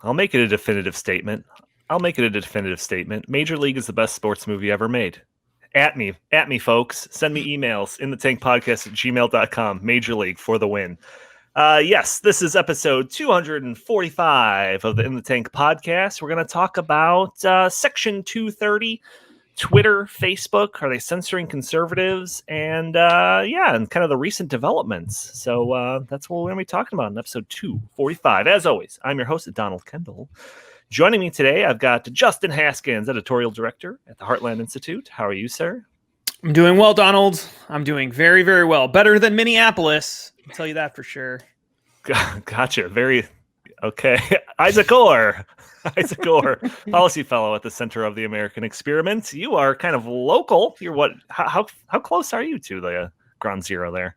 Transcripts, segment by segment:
I'll make it a definitive statement. Major League is the best sports movie ever made. At me, folks. Send me emails in the tankpodcast@gmail.com. Major League for the win. Yes, this is episode 245 of the In the Tank podcast. We're going to talk about Section 230, Twitter, Facebook. Are they censoring conservatives? And and kind of the recent developments. So that's what we're going to be talking about in episode 245. As always, I'm your host, Donald Kendall. Joining me today, I've got Justin Haskins, Editorial Director at the Heartland Institute. How are you, sir? I'm doing well, Donald. I'm doing very, very well. Better than Minneapolis. I'll tell you that for sure. Gotcha. Very okay. Isaac Orr, policy fellow at the Center of the American Experiment. You are kind of local. You're what? How close are you to the ground zero there?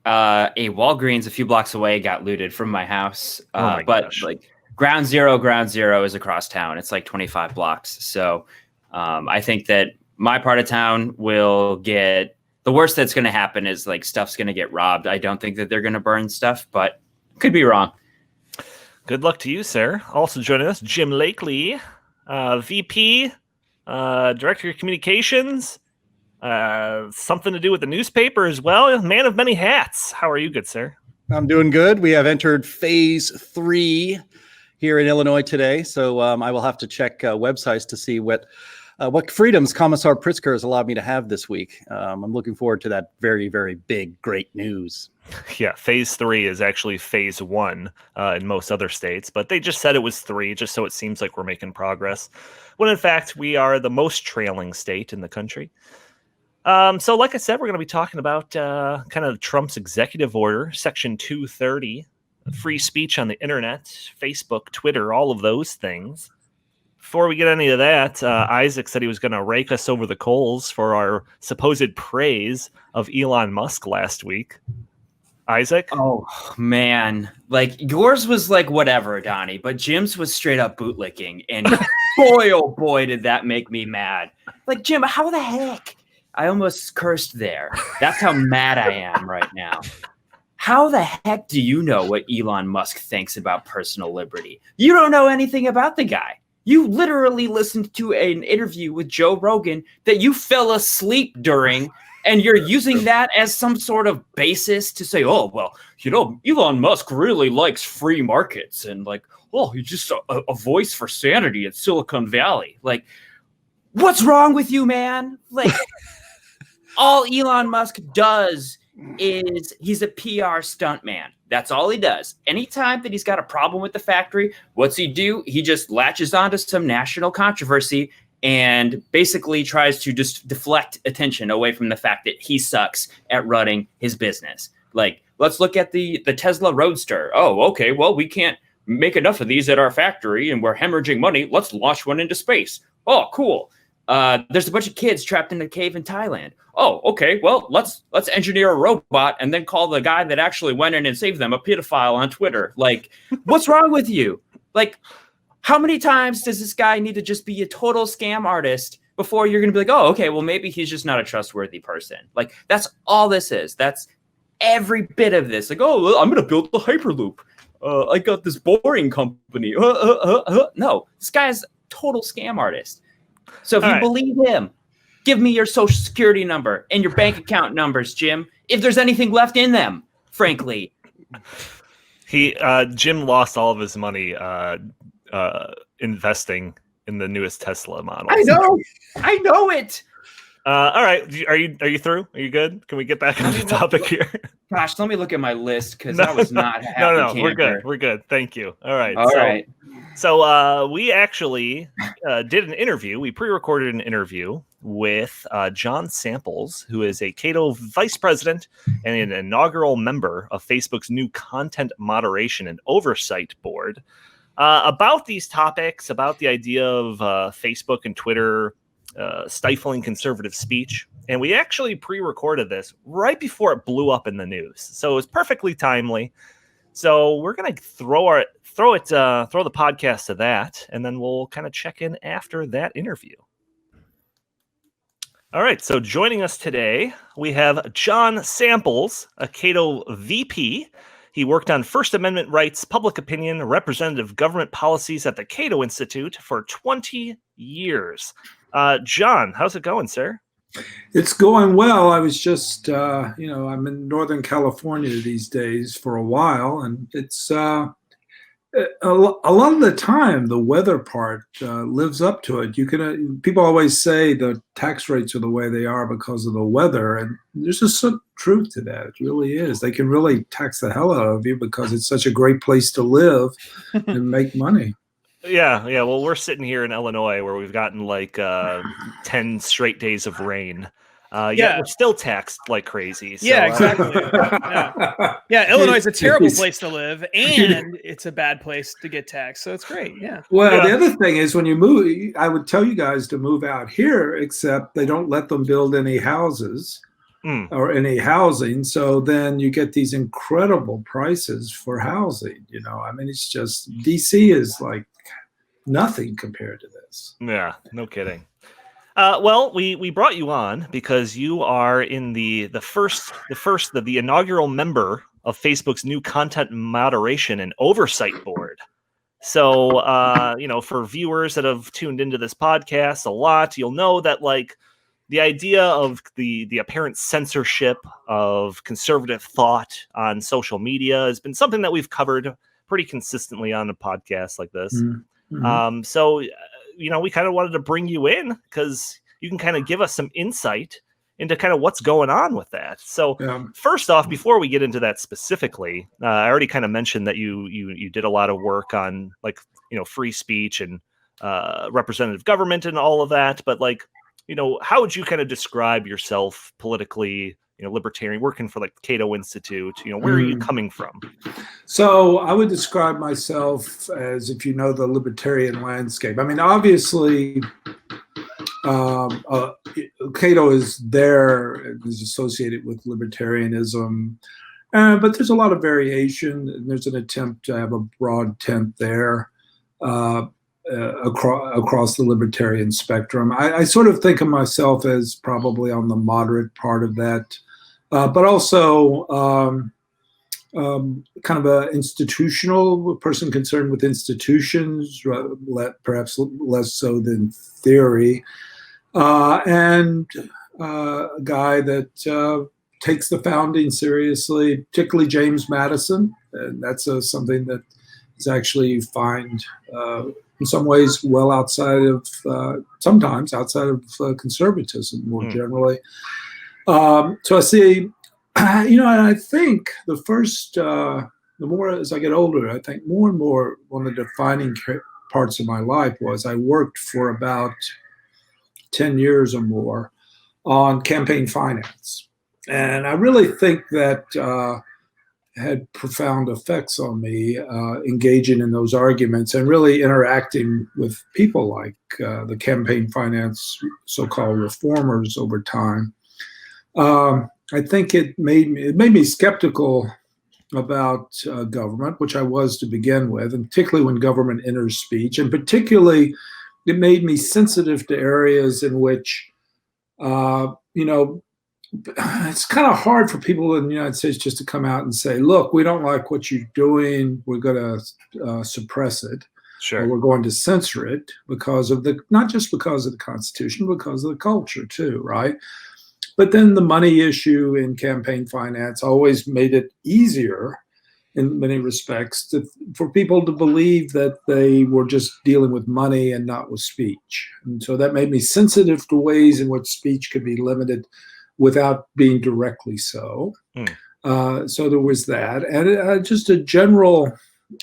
A Walgreens a few blocks away got looted from my house. But gosh. Like ground zero is across town. It's like 25 blocks. So I think that my part of town will get. The worst that's going to happen is like stuff's going to get robbed. I don't think that they're going to burn stuff, but could be wrong. Good luck to you, sir. Also joining us, Jim Lakely, VP, Director of Communications, something to do with the newspaper as well. Man of many hats. How are you, good sir? I'm doing good. We have entered phase 3 here in Illinois today, so I will have to check websites to see what freedoms Commissar Pritzker has allowed me to have this week. I'm looking forward to that very, very big, great news. Yeah, phase 3 is actually phase 1 in most other states, but they just said it was 3 just so it seems like we're making progress, when in fact we are the most trailing state in the country. So like I said, we're going to be talking about kind of Trump's executive order, Section 230, free speech on the internet, Facebook, Twitter, all of those things. Before we get any of that, Isaac said he was going to rake us over the coals for our supposed praise of Elon Musk last week. Isaac? Oh, man. Like, yours was like whatever, Donnie, but Jim's was straight up bootlicking. And boy, oh boy, did that make me mad. Like, Jim, how the heck? I almost cursed there. That's how mad I am right now. How the heck do you know what Elon Musk thinks about personal liberty? You don't know anything about the guy. You literally listened to an interview with Joe Rogan that you fell asleep during, and you're using that as some sort of basis to say, oh, well, you know, Elon Musk really likes free markets and like, oh, he's just a voice for sanity at Silicon Valley. Like, what's wrong with you, man? Like, all Elon Musk does is he's a PR stuntman. That's all he does. Anytime that he's got a problem with the factory, what's he do? He just latches onto some national controversy and basically tries to just deflect attention away from the fact that he sucks at running his business. Like, let's look at the Tesla Roadster. Oh, okay, well, we can't make enough of these at our factory and we're hemorrhaging money. Let's launch one into space. Oh, cool. There's a bunch of kids trapped in a cave in Thailand. Oh, okay. Well, let's engineer a robot and then call the guy that actually went in and saved them a pedophile on Twitter. Like, what's wrong with you? Like, how many times does this guy need to just be a total scam artist before you're going to be like, oh, okay, well, maybe he's just not a trustworthy person. Like, that's all this is. That's every bit of this. Like, oh, well, I'm going to build a Hyperloop. I got this boring company. No, this guy's a total scam artist. So if you believe him, give me your social security number and your bank account numbers, Jim, if there's anything left in them, frankly. Jim lost all of his money investing in the newest Tesla model. I know it. All right. Are you through? Are you good? Can we get back on the topic here? Gosh, let me look at my list because I was not happy. No, we're good. Thank you. All right. All right. So we actually did an interview. We pre-recorded an interview with John Samples, who is a Cato vice president and an inaugural member of Facebook's new content moderation and oversight board, about these topics, about the idea of Facebook and Twitter stifling conservative speech. And we actually pre-recorded this right before it blew up in the news. So it was perfectly timely. So we're going to throw the podcast to that, and then we'll kind of check in after that interview. All right, so joining us today, we have John Samples, a Cato VP. He worked on First Amendment rights, public opinion, representative government policies at the Cato Institute for 20 years. John, how's it going, sir? It's going well. I was just, I'm in Northern California these days for a while, and it's a lot of the time the weather part lives up to it. You can people always say the tax rates are the way they are because of the weather, and there's just some truth to that. It really is. They can really tax the hell out of you because it's such a great place to live and make money. Yeah. Well, we're sitting here in Illinois where we've gotten like 10 straight days of rain. Yet we're still taxed like crazy. So, yeah, exactly. Yeah, Illinois is a terrible place to live, and it's a bad place to get taxed. So it's great. Yeah. Well, the other thing is when you move, I would tell you guys to move out here, except they don't let them build any houses or any housing. So then you get these incredible prices for housing. I mean, it's just DC is like nothing compared to this. Yeah, no kidding. Well, we brought you on because you are in the inaugural member of Facebook's new content moderation and oversight board. So, for viewers that have tuned into this podcast a lot, you'll know that like the idea of the apparent censorship of conservative thought on social media has been something that we've covered pretty consistently on a podcast like this. Mm-hmm. So we kind of wanted to bring you in because you can kind of give us some insight into kind of what's going on with that. So first off, before we get into that specifically, I already kind of mentioned that you did a lot of work on like, free speech and representative government and all of that. But like, how would you kind of describe yourself politically, libertarian, working for like Cato Institute, where are you coming from? So I would describe myself as, if you know the libertarian landscape. I mean, obviously, Cato is associated with libertarianism, but there's a lot of variation. And there's an attempt to have a broad tent there across the libertarian spectrum. I sort of think of myself as probably on the moderate part of that, but also kind of an institutional person concerned with institutions, perhaps less so than theory, and a guy that takes the founding seriously, particularly James Madison. And that's something that is actually find in some ways well outside of, sometimes outside of conservatism more generally. So I see, and I think the more as I get older, I think more and more one of the defining parts of my life was I worked for about 10 years or more on campaign finance. And I really think that had profound effects on me, engaging in those arguments and really interacting with people like the campaign finance so-called reformers over time. I think it made me skeptical about government, which I was to begin with, and particularly when government enters speech, and particularly it made me sensitive to areas in which, it's kind of hard for people in the United States just to come out and say, look, we don't like what you're doing. We're going to suppress it. Sure. Or we're going to censor it because of not just because of the Constitution, because of the culture too, right? But then the money issue in campaign finance always made it easier in many respects for people to believe that they were just dealing with money and not with speech. And so that made me sensitive to ways in which speech could be limited without being directly so. So there was that. And just a general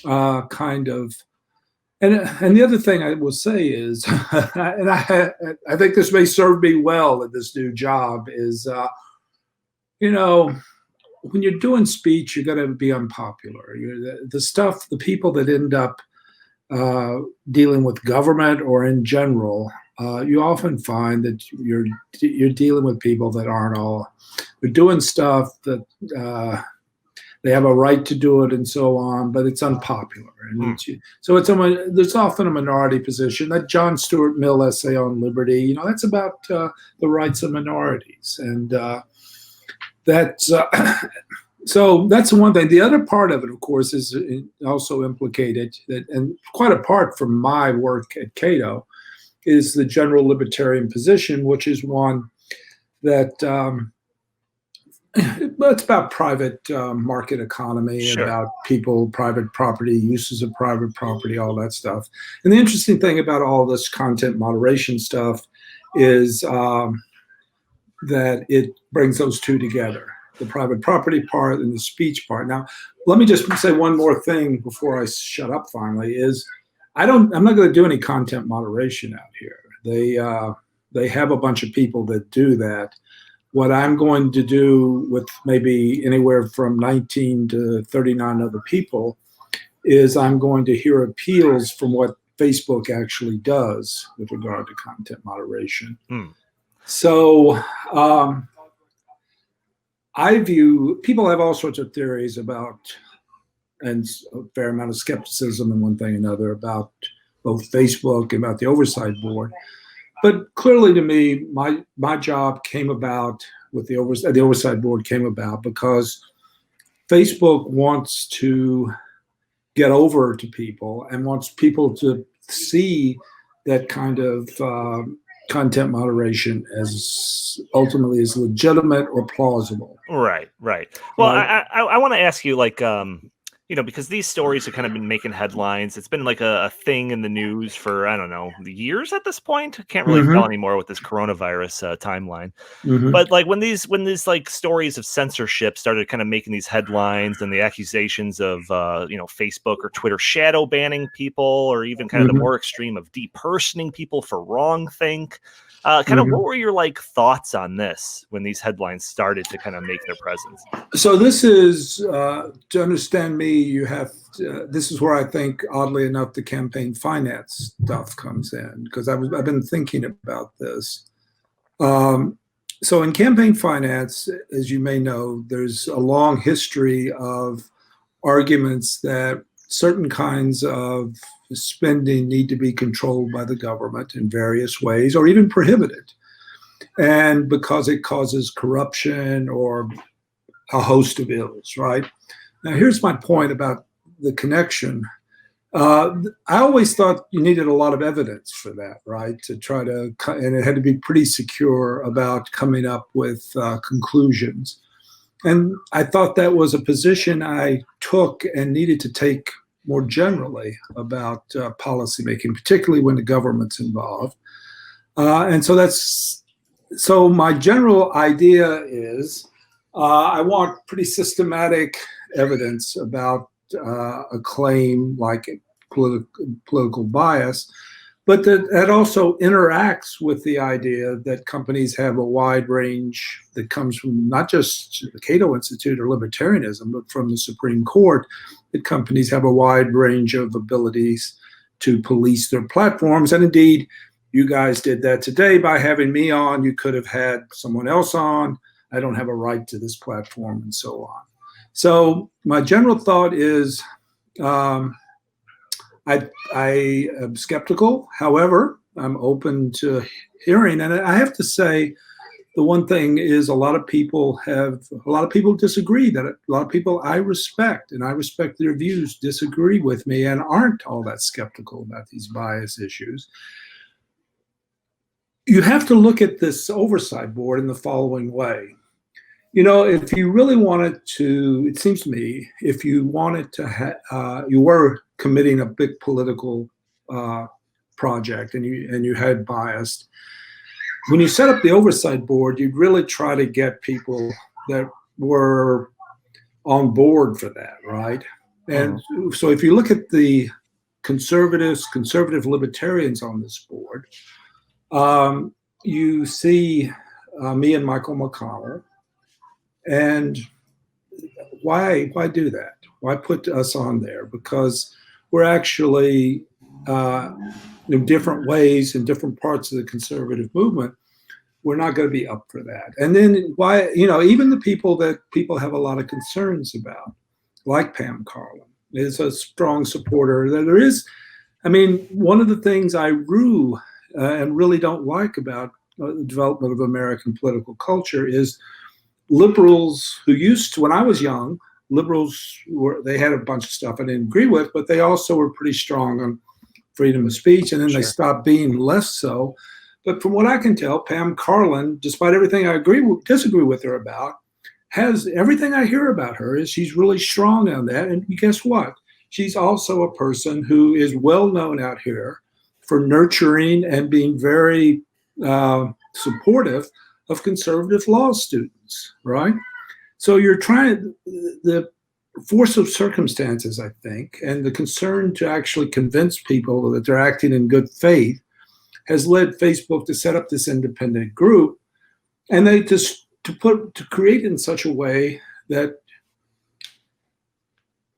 kind of, and the other thing I will say is, and I think this may serve me well at this new job, is, when you're doing speech, you're going to be unpopular. The people that end up dealing with government or in general, you often find that you're dealing with people that they're doing stuff that they have a right to do it and so on, but it's unpopular. And so there's often a minority position. That John Stuart Mill essay on liberty, that's about the rights of minorities. And that's, So that's the one thing. The other part of it, of course, is also implicated, that, and quite apart from my work at Cato, is the general libertarian position, which is one that it's about private market economy, Sure. about people, private property, uses of private property, all that stuff. And the interesting thing about all this content moderation stuff is that it brings those two together, the private property part and the speech part. Now, let me just say one more thing before I shut up finally, is I'm not going to do any content moderation out here. They have a bunch of people that do that. What I'm going to do with maybe anywhere from 19 to 39 other people is I'm going to hear appeals from what Facebook actually does with regard to content moderation. So I view, people have all sorts of theories about, and a fair amount of skepticism and one thing and another about both Facebook and about the oversight board. But clearly to me, my job came about with the oversight board came about because Facebook wants to get over to people and wants people to see that kind of content moderation as ultimately as legitimate or plausible. Right. Well, I want to ask you, like, because these stories have kind of been making headlines. It's been like a thing in the news for, I don't know, years at this point. I can't really tell anymore with this coronavirus timeline. But like when these like stories of censorship started kind of making these headlines, and the accusations of Facebook or Twitter shadow banning people, or even kind of the more extreme of depersoning people for wrongthink. Kind of what were your like thoughts on this when these headlines started to kind of make their presence? So this is, to understand me, you have to, this is where I think, oddly enough, the campaign finance stuff comes in, because I've been thinking about this. So in campaign finance, as you may know, there's a long history of arguments that certain kinds of spending need to be controlled by the government in various ways, or even prohibited. And because it causes corruption or a host of ills, right? Now, here's my point about the connection. I always thought you needed a lot of evidence for that, right? To try to, and it had to be pretty secure about coming up with conclusions. And I thought that was a position I took and needed to take more generally about policymaking, particularly when the government's involved. And so my general idea is I want pretty systematic evidence about a claim like political bias, but that also interacts with the idea that companies have a wide range that comes from not just the Cato Institute or libertarianism, but from the Supreme Court, that companies have a wide range of abilities to police their platforms. And indeed, you guys did that today by having me on. You could have had someone else on. I don't have a right to this platform, and so on. So my general thought is, I am skeptical. However, I'm open to hearing. And I have to say, the one thing is a lot of people disagree. That a lot of people I respect, and I respect their views, disagree with me and aren't all that skeptical about these bias issues. You have to look at this oversight board in the following way. If you really wanted to, it seems to me, if you wanted to, you were committing a big political project and you had bias, when you set up the oversight board, you'd really try to get people that were on board for that, right? And so if you look at the conservative libertarians on this board, you see me and Michael McConnell. And why do that? Why put us on there? Because we're actually, in different ways, in different parts of the conservative movement, we're not going to be up for that. And then why, even the people that people have a lot of concerns about, like Pam Karlan, is a strong supporter. There is, one of the things I rue and really don't like about the development of American political culture is liberals who used to, when I was young, they had a bunch of stuff I didn't agree with, but they also were pretty strong on freedom of speech, and then they stopped being less so. But from what I can tell, Pam Karlan, despite everything I disagree with her about, has everything I hear about her is she's really strong on that. And guess what? She's also a person who is well known out here for nurturing and being very supportive of conservative law students, right? So you're trying, the force of circumstances, I think, and the concern to actually convince people that they're acting in good faith has led Facebook to set up this independent group, and they just to create it in such a way that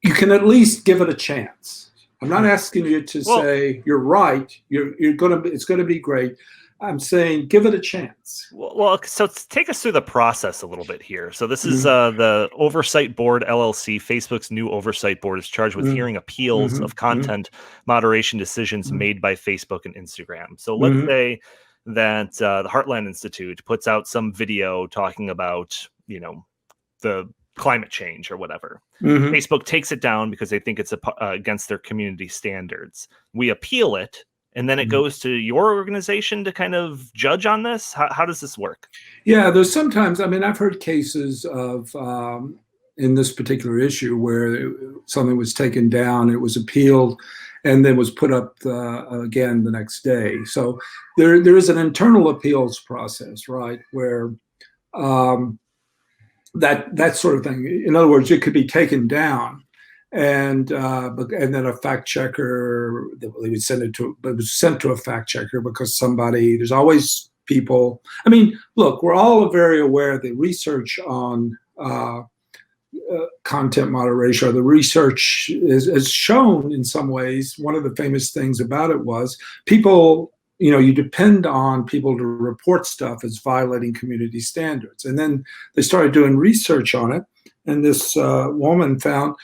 you can at least give it a chance. I'm not asking you to say you're right. It's gonna be great. I'm saying give it a chance. Well, so take us through the process a little bit here. So this is the Oversight Board LLC. Facebook's new oversight board is charged with hearing appeals of content moderation decisions made by Facebook and Instagram. So let's say that the Heartland Institute puts out some video talking about, the climate change or whatever. Facebook takes it down because they think it's against their community standards. We appeal it. And then it goes to your organization to kind of judge on this? How does this work? Yeah, there's sometimes, I've heard cases of, in this particular issue, where something was taken down, it was appealed, and then was put up again the next day. So there is an internal appeals process, right, where that sort of thing. In other words, it could be taken down. And then a fact checker, they would send it to, but it was sent to a fact checker because there's always people. Look, we're all very aware that research on content moderation, or the research is shown in some ways. One of the famous things about it was people, you depend on people to report stuff as violating community standards. And then they started doing research on it. And this woman found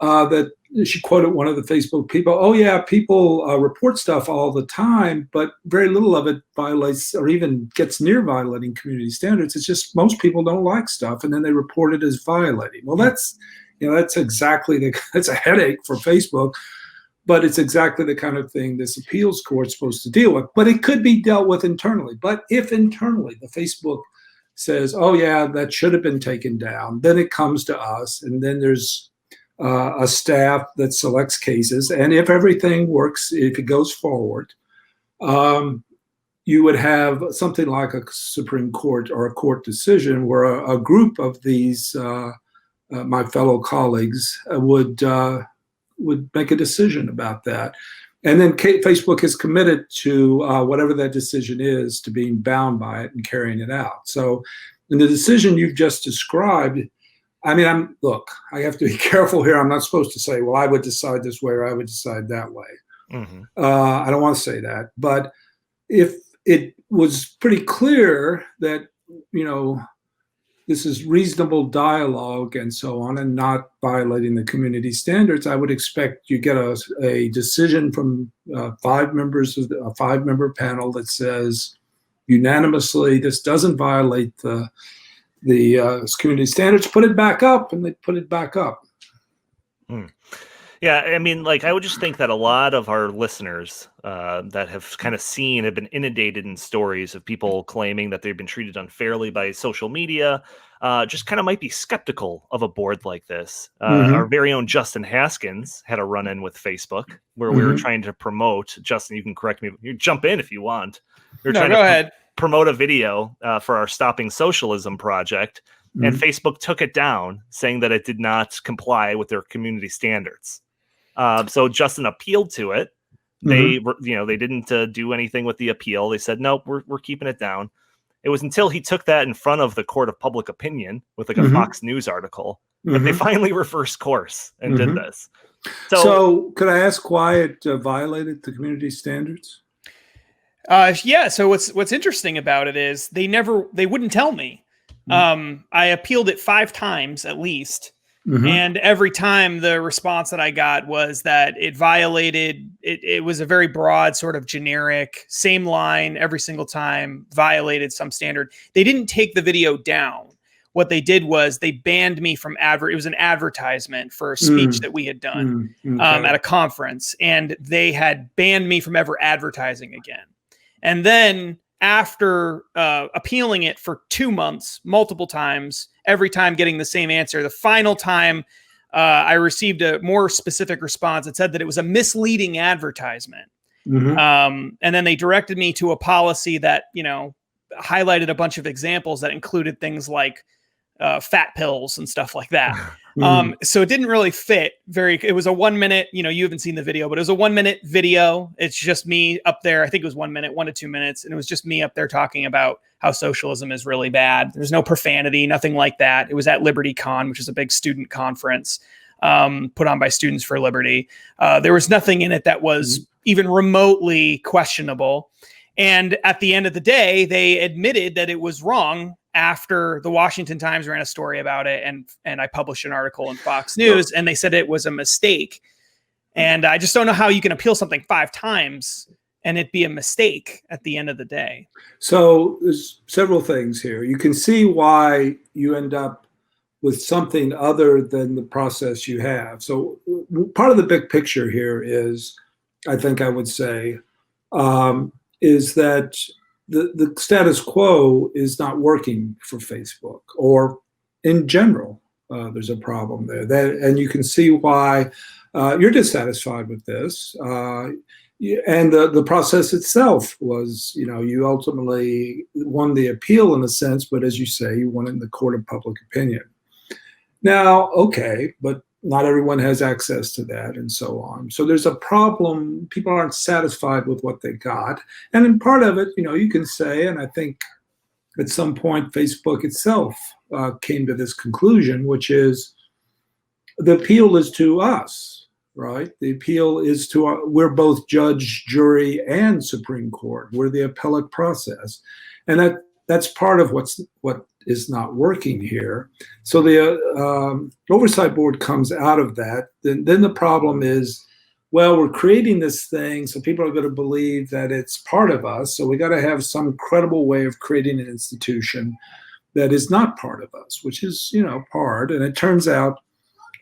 that she quoted one of the Facebook people, oh yeah, people report stuff all the time, but very little of it violates or even gets near violating community standards. It's just most people don't like stuff, and then they report it as violating. Well, that's exactly that's a headache for Facebook, but it's exactly the kind of thing this appeals court's supposed to deal with. But it could be dealt with internally. But if internally the Facebook says, oh yeah, that should have been taken down, then it comes to us, and then there's a staff that selects cases, and if everything works, if it goes forward, you would have something like a Supreme Court or a court decision where a group of these my fellow colleagues would make a decision about that, and then Facebook is committed to whatever that decision is, to being bound by it and carrying it out. So, in the decision you've just described, look, I have to be careful here. I'm not supposed to say, well, I would decide this way or I would decide that way. I don't want to say that. But if it was pretty clear that, this is reasonable dialogue and so on, and not violating the community standards, I would expect you get a decision from 5 members of a 5-member panel that says unanimously this doesn't violate the community standards, put it back up, and they put it back up. Yeah, I would just think that a lot of our listeners that have kind of have been inundated in stories of people claiming that they've been treated unfairly by social media, just kind of might be skeptical of a board like this. Our very own Justin Haskins had a run-in with Facebook where we were trying to promote, Justin, you can correct me, you jump in if you want. Go ahead. Promote a video for our Stopping Socialism project, and Facebook took it down, saying that it did not comply with their community standards. So Justin appealed to it. They didn't do anything with the appeal. They said, nope, we're keeping it down. It was until he took that in front of the court of public opinion with a Fox News article that they finally reversed course and did this. So could I ask why it violated the community standards? So what's interesting about it is they wouldn't tell me. I appealed it 5 times at least. And every time the response that I got was that it violated, it was a very broad sort of generic, same line every single time, violated some standard. They didn't take the video down. what they did was they banned me from it was an advertisement for a speech that we had done at a conference, and they had banned me from ever advertising again. And then after appealing it for 2 months, multiple times, every time getting the same answer, the final time I received a more specific response. It said that it was a misleading advertisement. And then they directed me to a policy that, highlighted a bunch of examples that included things like fat pills and stuff like that. So it didn't really fit it was a 1 minute, you haven't seen the video, but it was a 1 minute video. It's just me up there. I think it was 1 minute, 1 to 2 minutes. And it was just me up there talking about how socialism is really bad. There's no profanity, nothing like that. It was at LibertyCon, which is a big student conference put on by Students for Liberty. There was nothing in it that was even remotely questionable. And at the end of the day, they admitted that it was wrong after the Washington Times ran a story about it, and I published an article in Fox News, and they said it was a mistake. And I just don't know how you can appeal something 5 times and it be a mistake at the end of the day. So there's several things here. You can see why you end up with something other than the process you have. So part of the big picture here is, I think I would say, is that the status quo is not working for Facebook, or in general, there's a problem there. And you can see why you're dissatisfied with this. And the process itself was, you ultimately won the appeal in a sense, but as you say, you won it in the court of public opinion. Now, okay, but not everyone has access to that and so on. So there's a problem. People aren't satisfied with what they got. And in part of it, you can say, and I think at some point Facebook itself came to this conclusion, which is the appeal is to us, right? The appeal is to we're both judge, jury, and Supreme Court. We're the appellate process. And that's part of what is not working here. So the oversight board comes out of that. Then the problem is, well, we're creating this thing, so people are going to believe that it's part of us. So we got to have some credible way of creating an institution that is not part of us, which is, part. And it turns out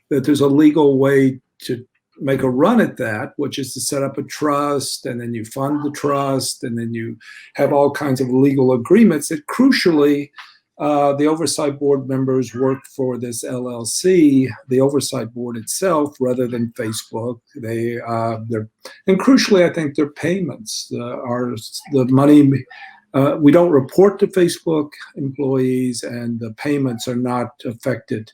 that there's a legal way to make a run at that, which is to set up a trust, and then you fund the trust, and then you have all kinds of legal agreements that crucially the oversight board members work for this LLC, the oversight board itself, rather than Facebook. And crucially, I think their payments are the money. We don't report to Facebook employees, and the payments are not affected.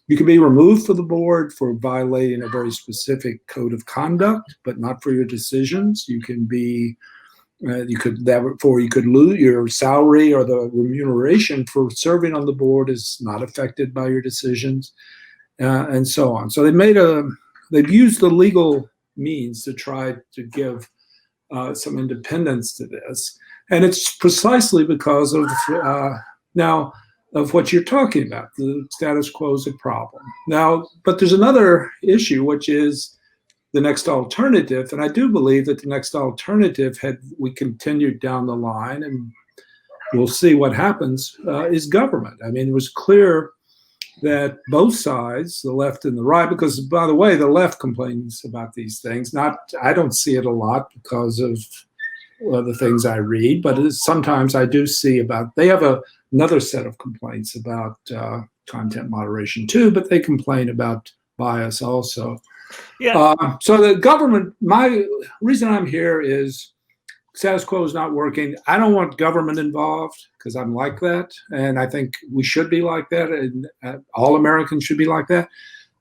You can be removed from the board for violating a very specific code of conduct, but not for your decisions. You can be, you could lose your salary, or the remuneration for serving on the board is not affected by your decisions, and so on. So they've used the legal means to try to give some independence to this, and it's precisely because of of what you're talking about. The status quo is a problem. Now, but there's another issue, which is the next alternative. And I do believe that the next alternative, had we continued down the line, and we'll see what happens, is government. I mean, it was clear that both sides, the left and the right, because, by the way, the left complains about these things. I don't see it a lot because of the things I read, but sometimes I do see they have another set of complaints about content moderation too, but they complain about bias also. Yeah. So the government, my reason I'm here is status quo is not working. I don't want government involved because I'm like that. And I think we should be like that. And all Americans should be like that.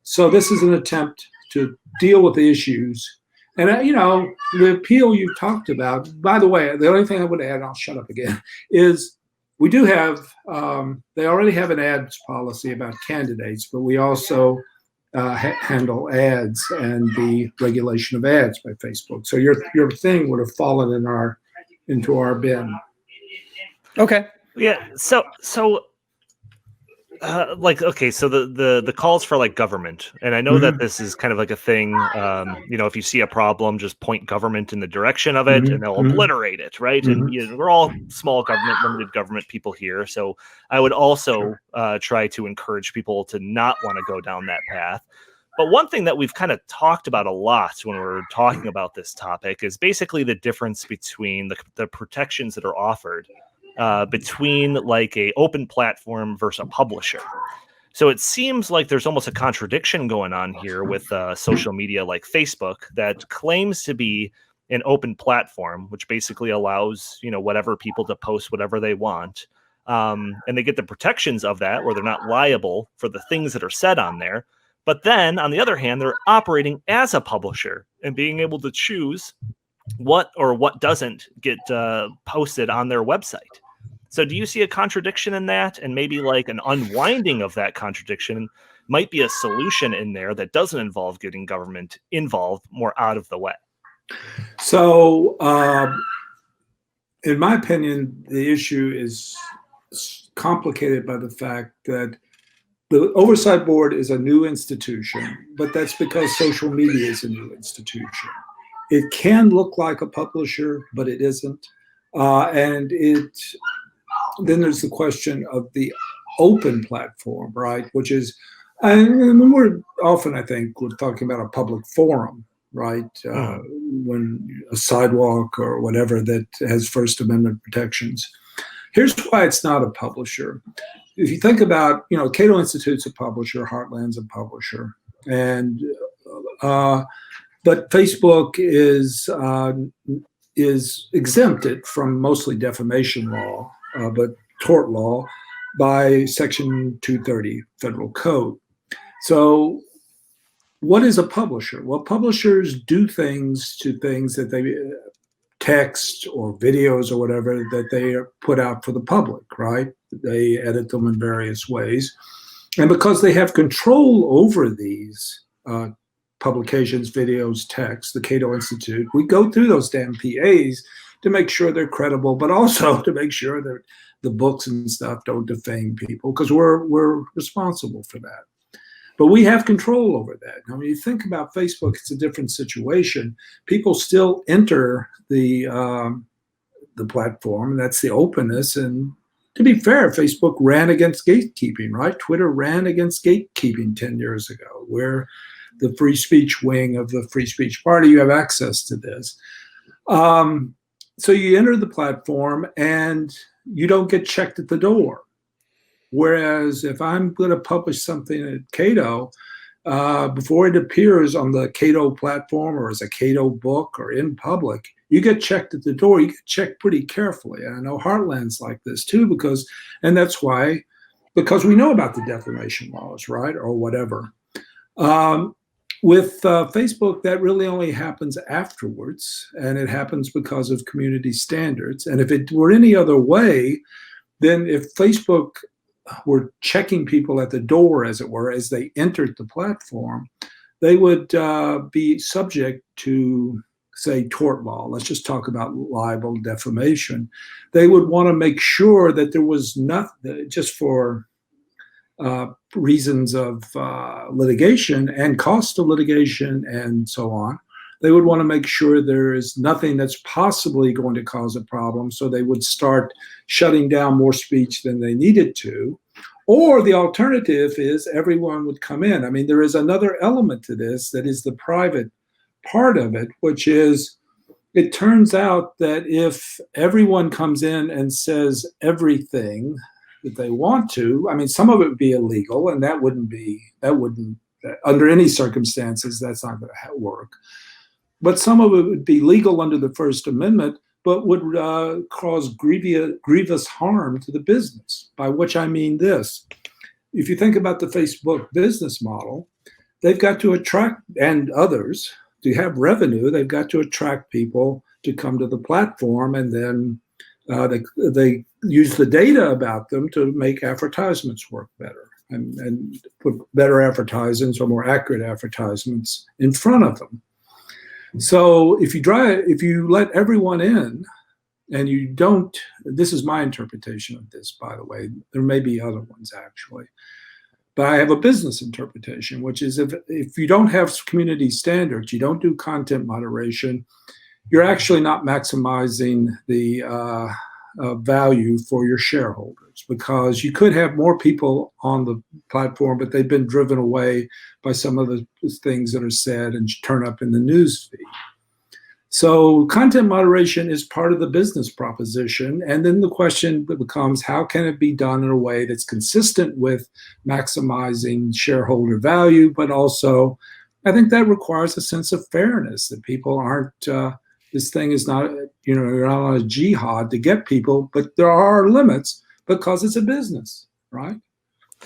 So this is an attempt to deal with the issues. And, the appeal you've talked about, by the way, the only thing I would add, and I'll shut up again, is we do have, they already have an ads policy about candidates, but we also handle ads and the regulation of ads by Facebook. So your thing would have fallen into our bin. Okay. Yeah. So Okay, so the calls for like government, and I know that this is kind of like a thing. If you see a problem, just point government in the direction of it, and they'll obliterate it, right? And we're all small government, limited government people here, so I would also try to encourage people to not want to go down that path. But one thing that we've kind of talked about a lot when we're talking about this topic is basically the difference between the protections that are offered between like a open platform versus a publisher. So it seems like there's almost a contradiction going on here with social media like Facebook that claims to be an open platform, which basically allows, whatever people to post whatever they want. And they get the protections of that where they're not liable for the things that are said on there. But then on the other hand, they're operating as a publisher and being able to choose what or what doesn't get posted on their website. So do you see a contradiction in that? And maybe like an unwinding of that contradiction might be a solution in there that doesn't involve getting government involved, more out of the way. So in my opinion, the issue is complicated by the fact that the Oversight Board is a new institution, but that's because social media is a new institution. It can look like a publisher, but it isn't. Then there's the question of the open platform, right? Which is, and more often I think we're talking about a public forum, right? When a sidewalk or whatever that has First Amendment protections. Here's why it's not a publisher. If you think about, Cato Institute's a publisher, Heartland's a publisher, and but Facebook is exempted from mostly defamation law, but tort law by Section 230 Federal Code. So what is a publisher? Well, publishers do things that they text or videos or whatever that they put out for the public, right? They edit them in various ways. And because they have control over these publications, videos, text, the Cato Institute, we go through those damn PAs to make sure they're credible, but also to make sure that the books and stuff don't defame people, because we're responsible for that. But we have control over that. Now, when you think about Facebook, it's a different situation. People still enter the platform, and that's the openness. And to be fair, Facebook ran against gatekeeping, right? Twitter ran against gatekeeping 10 years ago, where the free speech wing of the Free Speech Party, you have access to this. So you enter the platform and you don't get checked at the door. Whereas if I'm going to publish something at Cato, before it appears on the Cato platform or as a Cato book or in public, you get checked at the door. You get checked pretty carefully. And I know Heartland's like this too, because we know about the defamation laws, right? Or whatever. With Facebook, that really only happens afterwards, and it happens because of community standards. And if it were any other way, then if Facebook were checking people at the door, as it were, as they entered the platform, they would be subject to, say, tort law. Let's just talk about libel, defamation. They would want to make sure that there was nothing, just for reasons of litigation and cost of litigation and so on. They would want to make sure there is nothing that's possibly going to cause a problem, so they would start shutting down more speech than they needed to. Or the alternative is everyone would come in. I mean, there is another element to this that is the private part of it, which is it turns out that if everyone comes in and says everything that they want to, I mean, some of it would be illegal, and that wouldn't under any circumstances, that's not going to work. But some of it would be legal under the First Amendment, but would cause grievous harm to the business, by which I mean this. If you think about the Facebook business model, they've got to attract, and others, to have revenue, they've got to attract people to come to the platform, and then they use the data about them to make advertisements work better and put better advertisements or more accurate advertisements in front of them. So if you let everyone in, and you don't, this is my interpretation of this, by the way, there may be other ones actually, but I have a business interpretation, which is if you don't have community standards, you don't do content moderation, you're actually not maximizing the value for your shareholders, because you could have more people on the platform, but they've been driven away by some of the things that are said and turn up in the news feed. So content moderation is part of the business proposition. And then the question becomes, how can it be done in a way that's consistent with maximizing shareholder value, but also, I think that requires a sense of fairness, that people aren't, this thing is not, you're not on a jihad to get people, but there are limits because it's a business, right?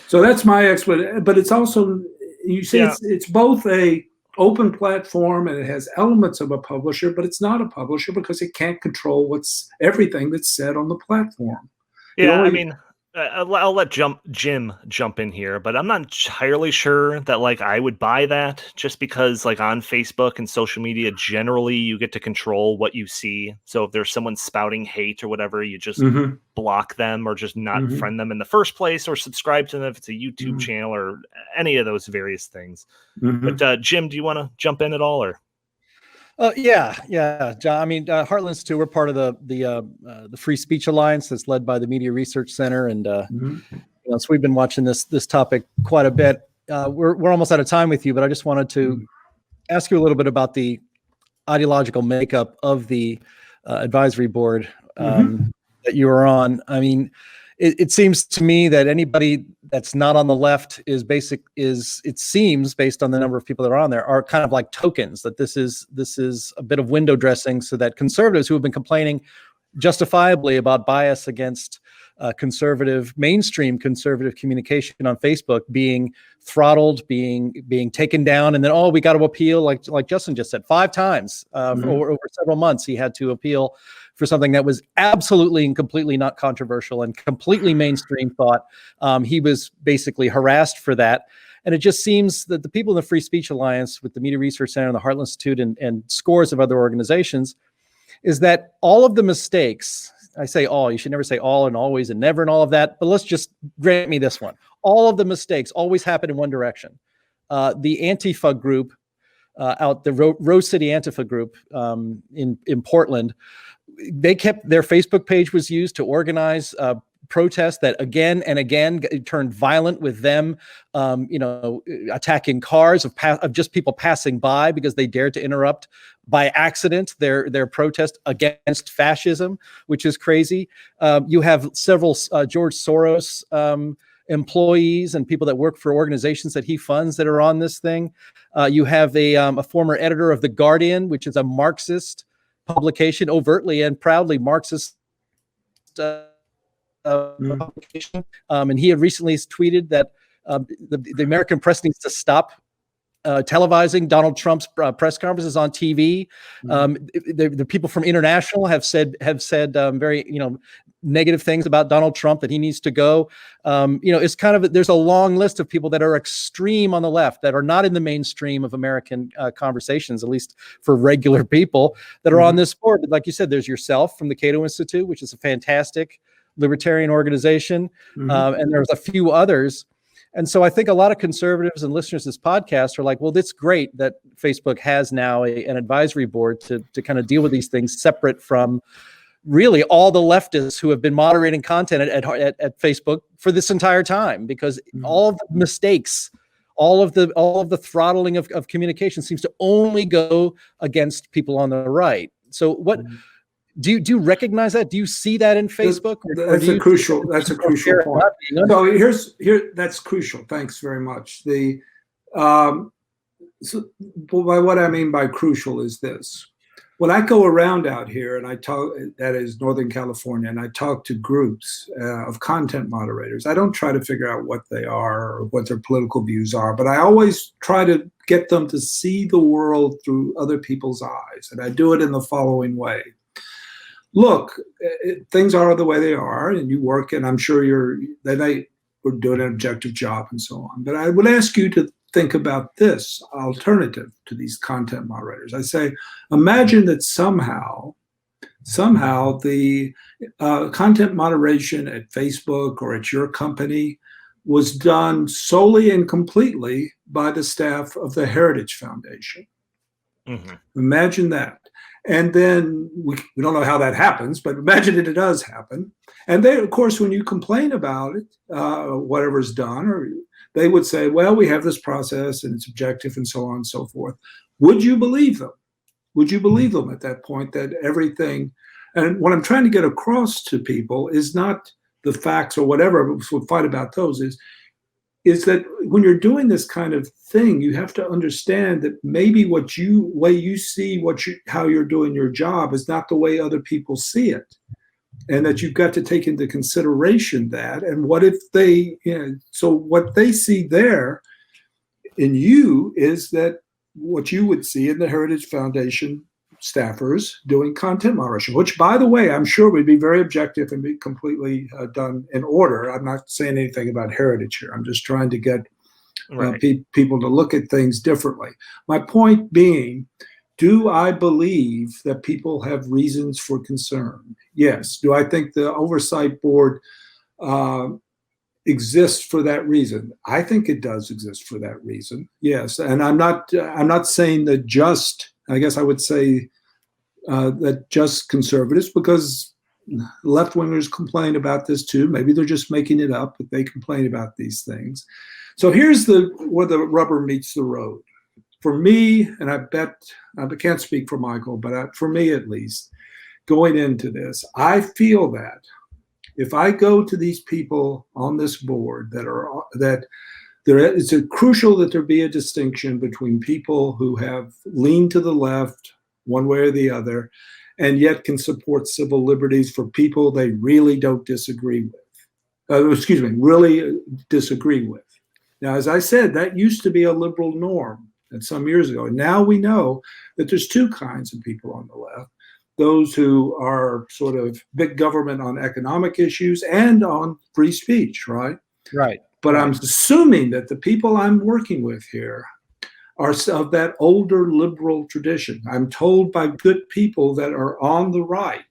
So that's my explanation. But it's also, you see, it's both a open platform and it has elements of a publisher, but it's not a publisher because it can't control everything that's said on the platform. Yeah, I mean, I'll let Jim jump in here, but I'm not entirely sure that like I would buy that, just because like on Facebook and social media generally you get to control what you see. So if there's someone spouting hate or whatever, you just block them or just not friend them in the first place, or subscribe to them if it's a YouTube channel or any of those various things. But Jim, do you want to jump in at all, or? Yeah, John. I mean, Heartland too. We're part of the Free Speech Alliance that's led by the Media Research Center, and so we've been watching this topic quite a bit. We're almost out of time with you, but I just wanted to ask you a little bit about the ideological makeup of the advisory board that you are on. I mean, it seems to me that anybody that's not on the left it seems, based on the number of people that are on there, are kind of like tokens, that this is a bit of window dressing so that conservatives who have been complaining justifiably about bias against mainstream conservative communication on Facebook being throttled, being taken down, and then we got to appeal, like Justin just said, 5 times over several months. He had to appeal for something that was absolutely and completely not controversial and completely mainstream thought. He was basically harassed for that. And it just seems that the people in the Free Speech Alliance, with the Media Research Center and the Heartland Institute and scores of other organizations, is that all of the mistakes, I say all, you should never say all and always and never and all of that, but let's just grant me this one. All of the mistakes always happen in one direction. The Antifa group, the Rose City Antifa group in Portland, they kept their Facebook page was used to organize protests that again and again turned violent, with them, attacking cars of just people passing by because they dared to interrupt by accident their protest against fascism, which is crazy. You have several George Soros employees and people that work for organizations that he funds that are on this thing. You have a former editor of The Guardian, which is a Marxist publication, overtly and proudly Marxist publication. And he had recently tweeted that the American press needs to stop televising Donald Trump's press conferences on TV. The people from International have said very negative things about Donald Trump, that he needs to go. It's kind of, there's a long list of people that are extreme on the left, that are not in the mainstream of American conversations, at least for regular people, that are on this board. But like you said, there's yourself from the Cato Institute, which is a fantastic libertarian organization, and there's a few others. And so I think a lot of conservatives and listeners to this podcast are like, well, it's great that Facebook has now an advisory board to kind of deal with these things, separate from really all the leftists who have been moderating content at Facebook for this entire time, because all of the mistakes, all of the throttling of communication seems to only go against people on the right. So what do you recognize that? Do you see that in Facebook? That's a crucial point. So that's crucial. Thanks very much. So by what I mean by crucial is this. When I go around out here and I talk, that is Northern California, and I talk to groups of content moderators, I don't try to figure out what they are or what their political views are, but I always try to get them to see the world through other people's eyes. And I do it in the following way. Look, things are the way they are, and you work, and I'm sure we're doing an objective job and so on. But I would ask you to think about this alternative to these content moderators. I say, imagine that somehow somehow the content moderation at Facebook or at your company was done solely and completely by the staff of the Heritage Foundation. Mm-hmm. Imagine that. And then we don't know how that happens, but imagine that it does happen. And they, of course, when you complain about it, whatever's done, or they would say, well, we have this process and it's objective and so on and so forth. Would you believe them? Would you believe them at that point that everything, and what I'm trying to get across to people is not the facts or whatever, we'll fight about those, is that when you're doing this kind of thing, you have to understand that maybe way you see how you're doing your job is not the way other people see it. And that you've got to take into consideration that. And what if so what they see there in you is that what you would see in the Heritage Foundation staffers doing content moderation, which, by the way, I'm sure would be very objective and be completely done in order. I'm not saying anything about heritage here. I'm just trying to get people to look at things differently. My point being, do I believe that people have reasons for concern? Yes. Do I think the oversight board exists for that reason? I think it does exist for that reason. Yes. And I'm not saying that I guess I would say that just conservatives, because left-wingers complain about this too. Maybe they're just making it up, but they complain about these things. So here's where the rubber meets the road. For me, and I can't speak for Michael, but for me at least, going into this, I feel that if I go to these people on this board it's crucial that there be a distinction between people who have leaned to the left one way or the other, and yet can support civil liberties for people they really don't disagree with. Really disagree with. Now, as I said, that used to be a liberal norm some years ago. And now we know that there's two kinds of people on the left. Those who are sort of big government on economic issues and on free speech, right? Right. But I'm assuming that the people I'm working with here are of that older liberal tradition. I'm told by good people that are on the right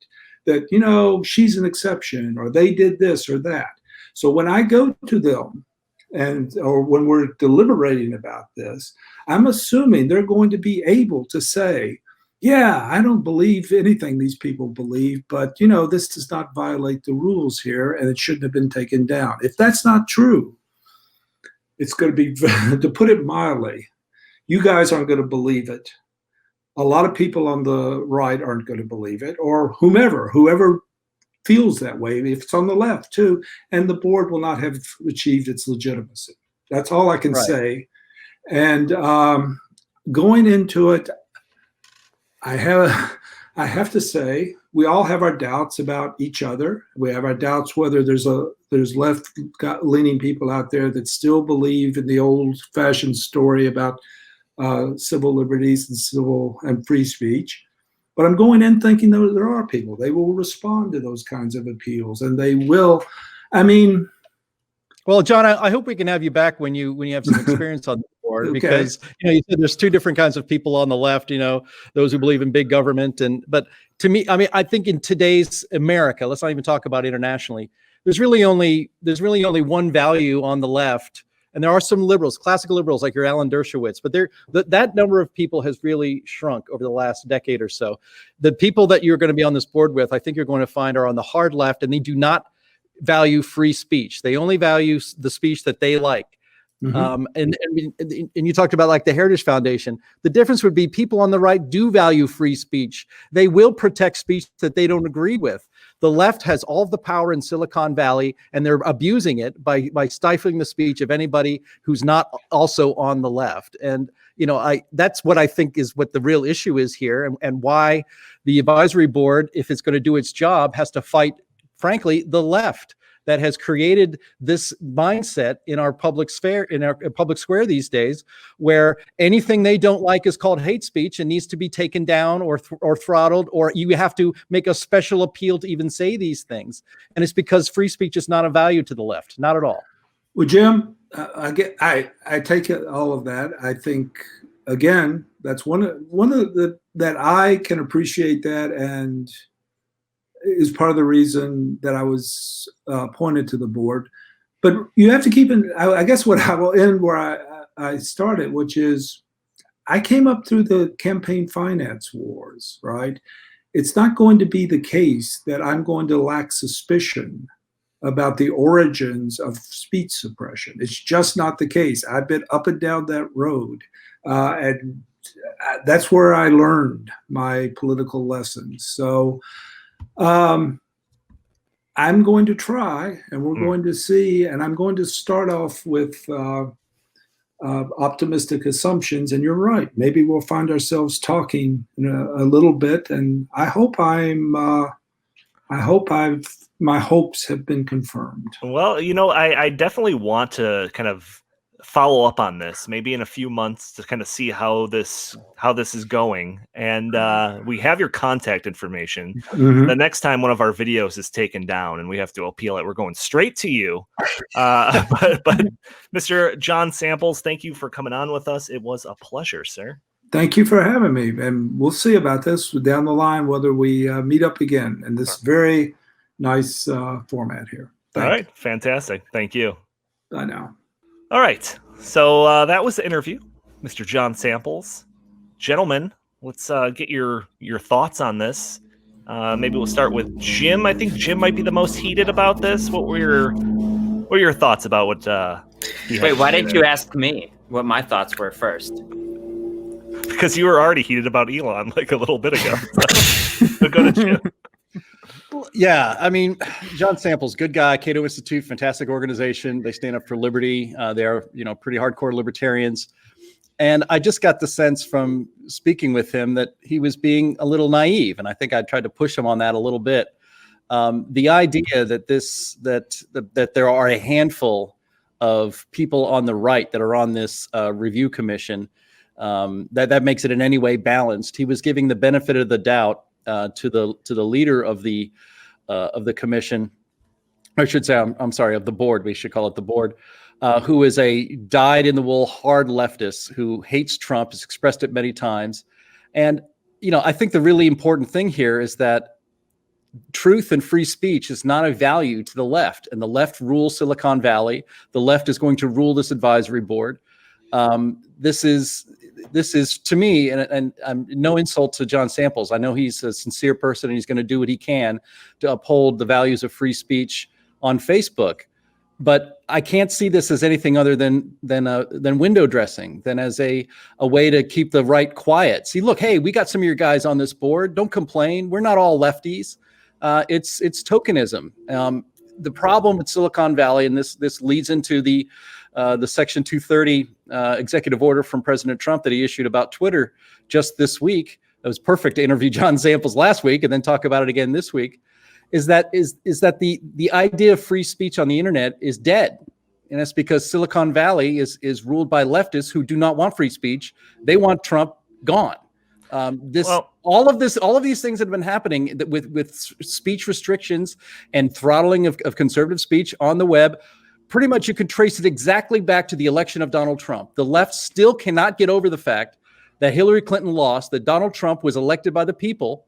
that, she's an exception, or they did this or that. So when I go to them or when we're deliberating about this, I'm assuming they're going to be able to say, yeah, I don't believe anything these people believe, but, this does not violate the rules here and it shouldn't have been taken down. If that's not true, it's going to be, to put it mildly, you guys aren't going to believe it. A lot of people on the right aren't going to believe it, or whoever feels that way, if it's on the left too, and the board will not have achieved its legitimacy. That's all I can say. And going into it, I have to say, we all have our doubts about each other. We have our doubts whether there's left-leaning people out there that still believe in the old-fashioned story about civil liberties and civil and free speech. But I'm going in thinking that there are people. They will respond to those kinds of appeals, and they will. Well, John, I hope we can have you back when you have some experience on the board, Okay. because you said there's two different kinds of people on the left. Those who believe in big government, but to me, I think in today's America, let's not even talk about internationally. There's really only one value on the left. And there are some liberals, classical liberals like your Alan Dershowitz, but that number of people has really shrunk over the last decade or so. The people that you're going to be on this board with, I think you're going to find, are on the hard left, and they do not value free speech. They only value the speech that they like. Mm-hmm. And you talked about like the Heritage Foundation. The difference would be people on the right do value free speech. They will protect speech that they don't agree with. The left has all of the power in Silicon Valley, and they're abusing it by stifling the speech of anybody who's not also on the left. And that's what I think is what the real issue is here, and why the advisory board, if it's going to do its job, has to fight, frankly, the left that has created this mindset in our public sphere, in our public square these days, where anything they don't like is called hate speech and needs to be taken down or throttled, or you have to make a special appeal to even say these things. And it's because free speech is not a value to the left, not at all. Well, Jim, I take it, all of that. I think, again, that's one of the that I can appreciate that, and is part of the reason that I was appointed to the board. But you have to keep in, I guess what I will end where I started, which is I came up through the campaign finance wars, right? It's not going to be the case that I'm going to lack suspicion about the origins of speech suppression. It's just not the case. I've been up and down that road. And that's where I learned my political lessons. So I'm going to try, and we're going to see, and I'm going to start off with optimistic assumptions. And you're right. Maybe we'll find ourselves talking in a little bit. And I hope my hopes have been confirmed. Well, I definitely want to kind of follow up on this, maybe in a few months, to kind of see how this is going. And we have your contact information. Mm-hmm. The next time one of our videos is taken down and we have to appeal it, we're going straight to you. But Mr. John Samples, thank you for coming on with us. It was a pleasure, sir. Thank you for having me. And we'll see about this down the line, whether we meet up again in this very nice format here. All right. Fantastic. Thank you. Bye now. All right. So that was the interview, Mr. John Samples. Gentlemen, let's get your thoughts on this. Maybe we'll start with Jim. I think Jim might be the most heated about this. What were your thoughts about what Wait, why didn't you ask me what my thoughts were first? Because you were already heated about Elon like a little bit ago. So go to Jim. Yeah, I mean, John Samples, good guy. Cato Institute, fantastic organization. They stand up for liberty. They are, pretty hardcore libertarians. And I just got the sense from speaking with him that he was being a little naive, and I think I tried to push him on that a little bit. The idea that that there are a handful of people on the right that are on this review commission, that makes it in any way balanced. He was giving the benefit of the doubt to the leader of the commission. I should say, I'm sorry, of the board. We should call it the board, who is a dyed-in-the-wool hard leftist who hates Trump, has expressed it many times. And, I think the really important thing here is that truth and free speech is not a value to the left. And the left rules Silicon Valley. The left is going to rule this advisory board. This is to me, and no insult to John Samples. I know he's a sincere person and he's going to do what he can to uphold the values of free speech on Facebook. But I can't see this as anything other than window dressing, than as a way to keep the right quiet. See, look, hey, we got some of your guys on this board. Don't complain. We're not all lefties. It's tokenism. The problem with Silicon Valley, and this leads into the Section 230 executive order from President Trump that he issued about Twitter just this week. It was perfect to interview John Samples last week and then talk about it again this week. Is that the idea of free speech on the internet is dead, and that's because Silicon Valley is ruled by leftists who do not want free speech. They want Trump gone. All of these things that have been happening with speech restrictions and throttling of conservative speech on the web. Pretty much you can trace it exactly back to the election of Donald Trump. The left still cannot get over the fact that Hillary Clinton lost, that Donald Trump was elected by the people.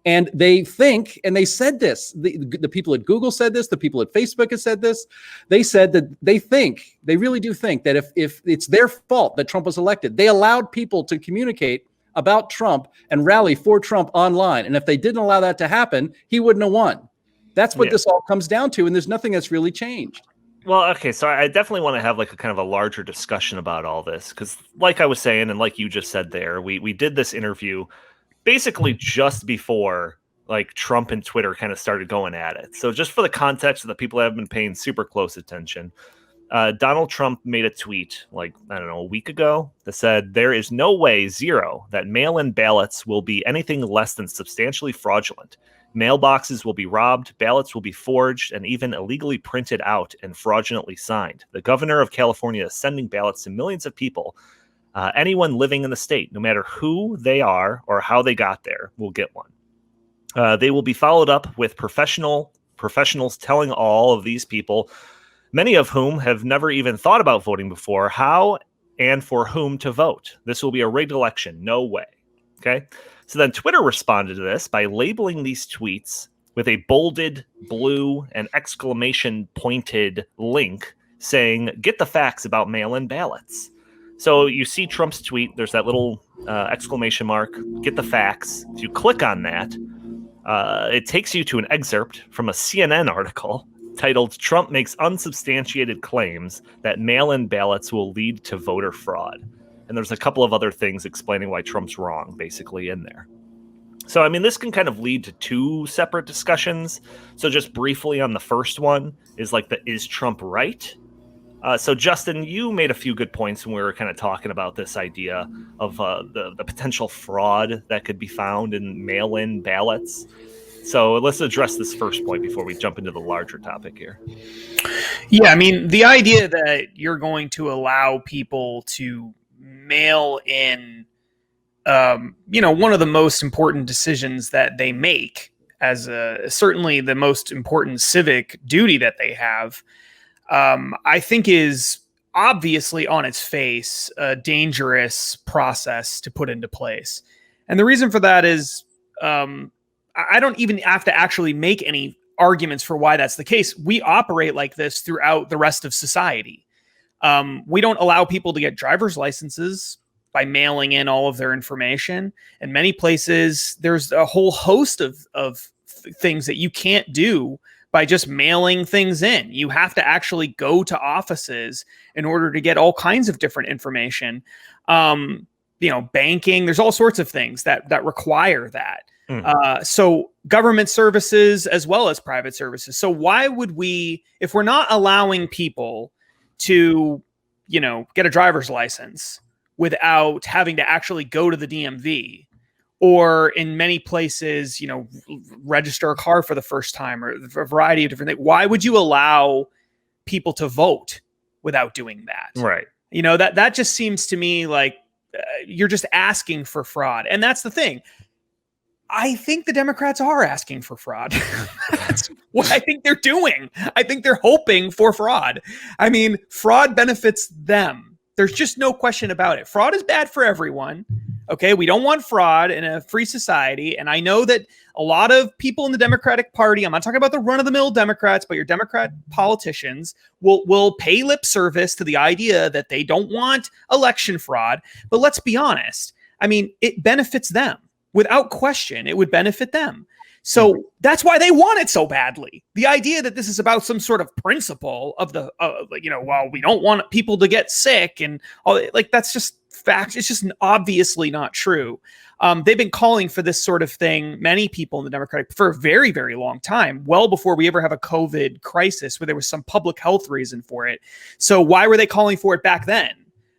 And they think, and they said this, the people at Google said this, the people at Facebook have said this. They said that they really do think that if it's their fault that Trump was elected, they allowed people to communicate about Trump and rally for Trump online. And if they didn't allow that to happen, he wouldn't have won. That's what this all comes down to. And there's nothing that's really changed. Well, okay, so I definitely want to have like a kind of a larger discussion about all this, because like I was saying, and like you just said there, we did this interview basically just before like Trump and Twitter kind of started going at it. So just for the context of the people that have been paying super close attention, Donald Trump made a tweet like, I don't know, a week ago that said, "There is no way, zero, that mail-in ballots will be anything less than substantially fraudulent. Mailboxes will be robbed, ballots will be forged, and even illegally printed out and fraudulently signed. The governor of California is sending ballots to millions of people. Anyone living in the state, no matter who they are or how they got there, will get one. They will be followed up with professionals telling all of these people, many of whom have never even thought about voting before, how and for whom to vote. This will be a rigged election. No way." Okay. So then Twitter responded to this by labeling these tweets with a bolded blue and exclamation pointed link saying, "Get the facts about mail-in ballots." So you see Trump's tweet, there's that little exclamation mark, "Get the facts." If you click on that, it takes you to an excerpt from a CNN article titled, "Trump makes unsubstantiated claims that mail-in ballots will lead to voter fraud." And there's a couple of other things explaining why Trump's wrong, basically, in there. So, I mean, this can kind of lead to two separate discussions. So just briefly on the first one is like is Trump right? So, Justin, you made a few good points when we were kind of talking about this idea of the potential fraud that could be found in mail-in ballots. So let's address this first point before we jump into the larger topic here. Yeah, I mean, the idea that you're going to allow people to mail in, one of the most important decisions that they make as certainly the most important civic duty that they have, I think is obviously on its face a dangerous process to put into place. And the reason for that is I don't even have to actually make any arguments for why that's the case. We operate like this throughout the rest of society. We don't allow people to get driver's licenses by mailing in all of their information. In many places, there's a whole host of things that you can't do by just mailing things in. You have to actually go to offices in order to get all kinds of different information. Banking, there's all sorts of things that require that. So government services as well as private services. So why would we, if we're not allowing people to, get a driver's license without having to actually go to the DMV, or in many places, register a car for the first time, or a variety of different things, why would you allow people to vote without doing that? Right. That just seems to me like you're just asking for fraud. And that's the thing. I think the Democrats are asking for fraud. That's what I think they're doing. I think they're hoping for fraud. I mean, fraud benefits them. There's just no question about it. Fraud is bad for everyone. Okay, we don't want fraud in a free society. And I know that a lot of people in the Democratic Party, I'm not talking about the run-of-the-mill Democrats, but your Democrat politicians will pay lip service to the idea that they don't want election fraud. But let's be honest. I mean, it benefits them. Without question, it would benefit them. So that's why they want it so badly. The idea that this is about some sort of principle of we don't want people to get sick and all, that's just fact. It's just obviously not true. They've been calling for this sort of thing, many people in the Democratic, for a very, very long time, well before we ever have a COVID crisis where there was some public health reason for it. So why were they calling for it back then?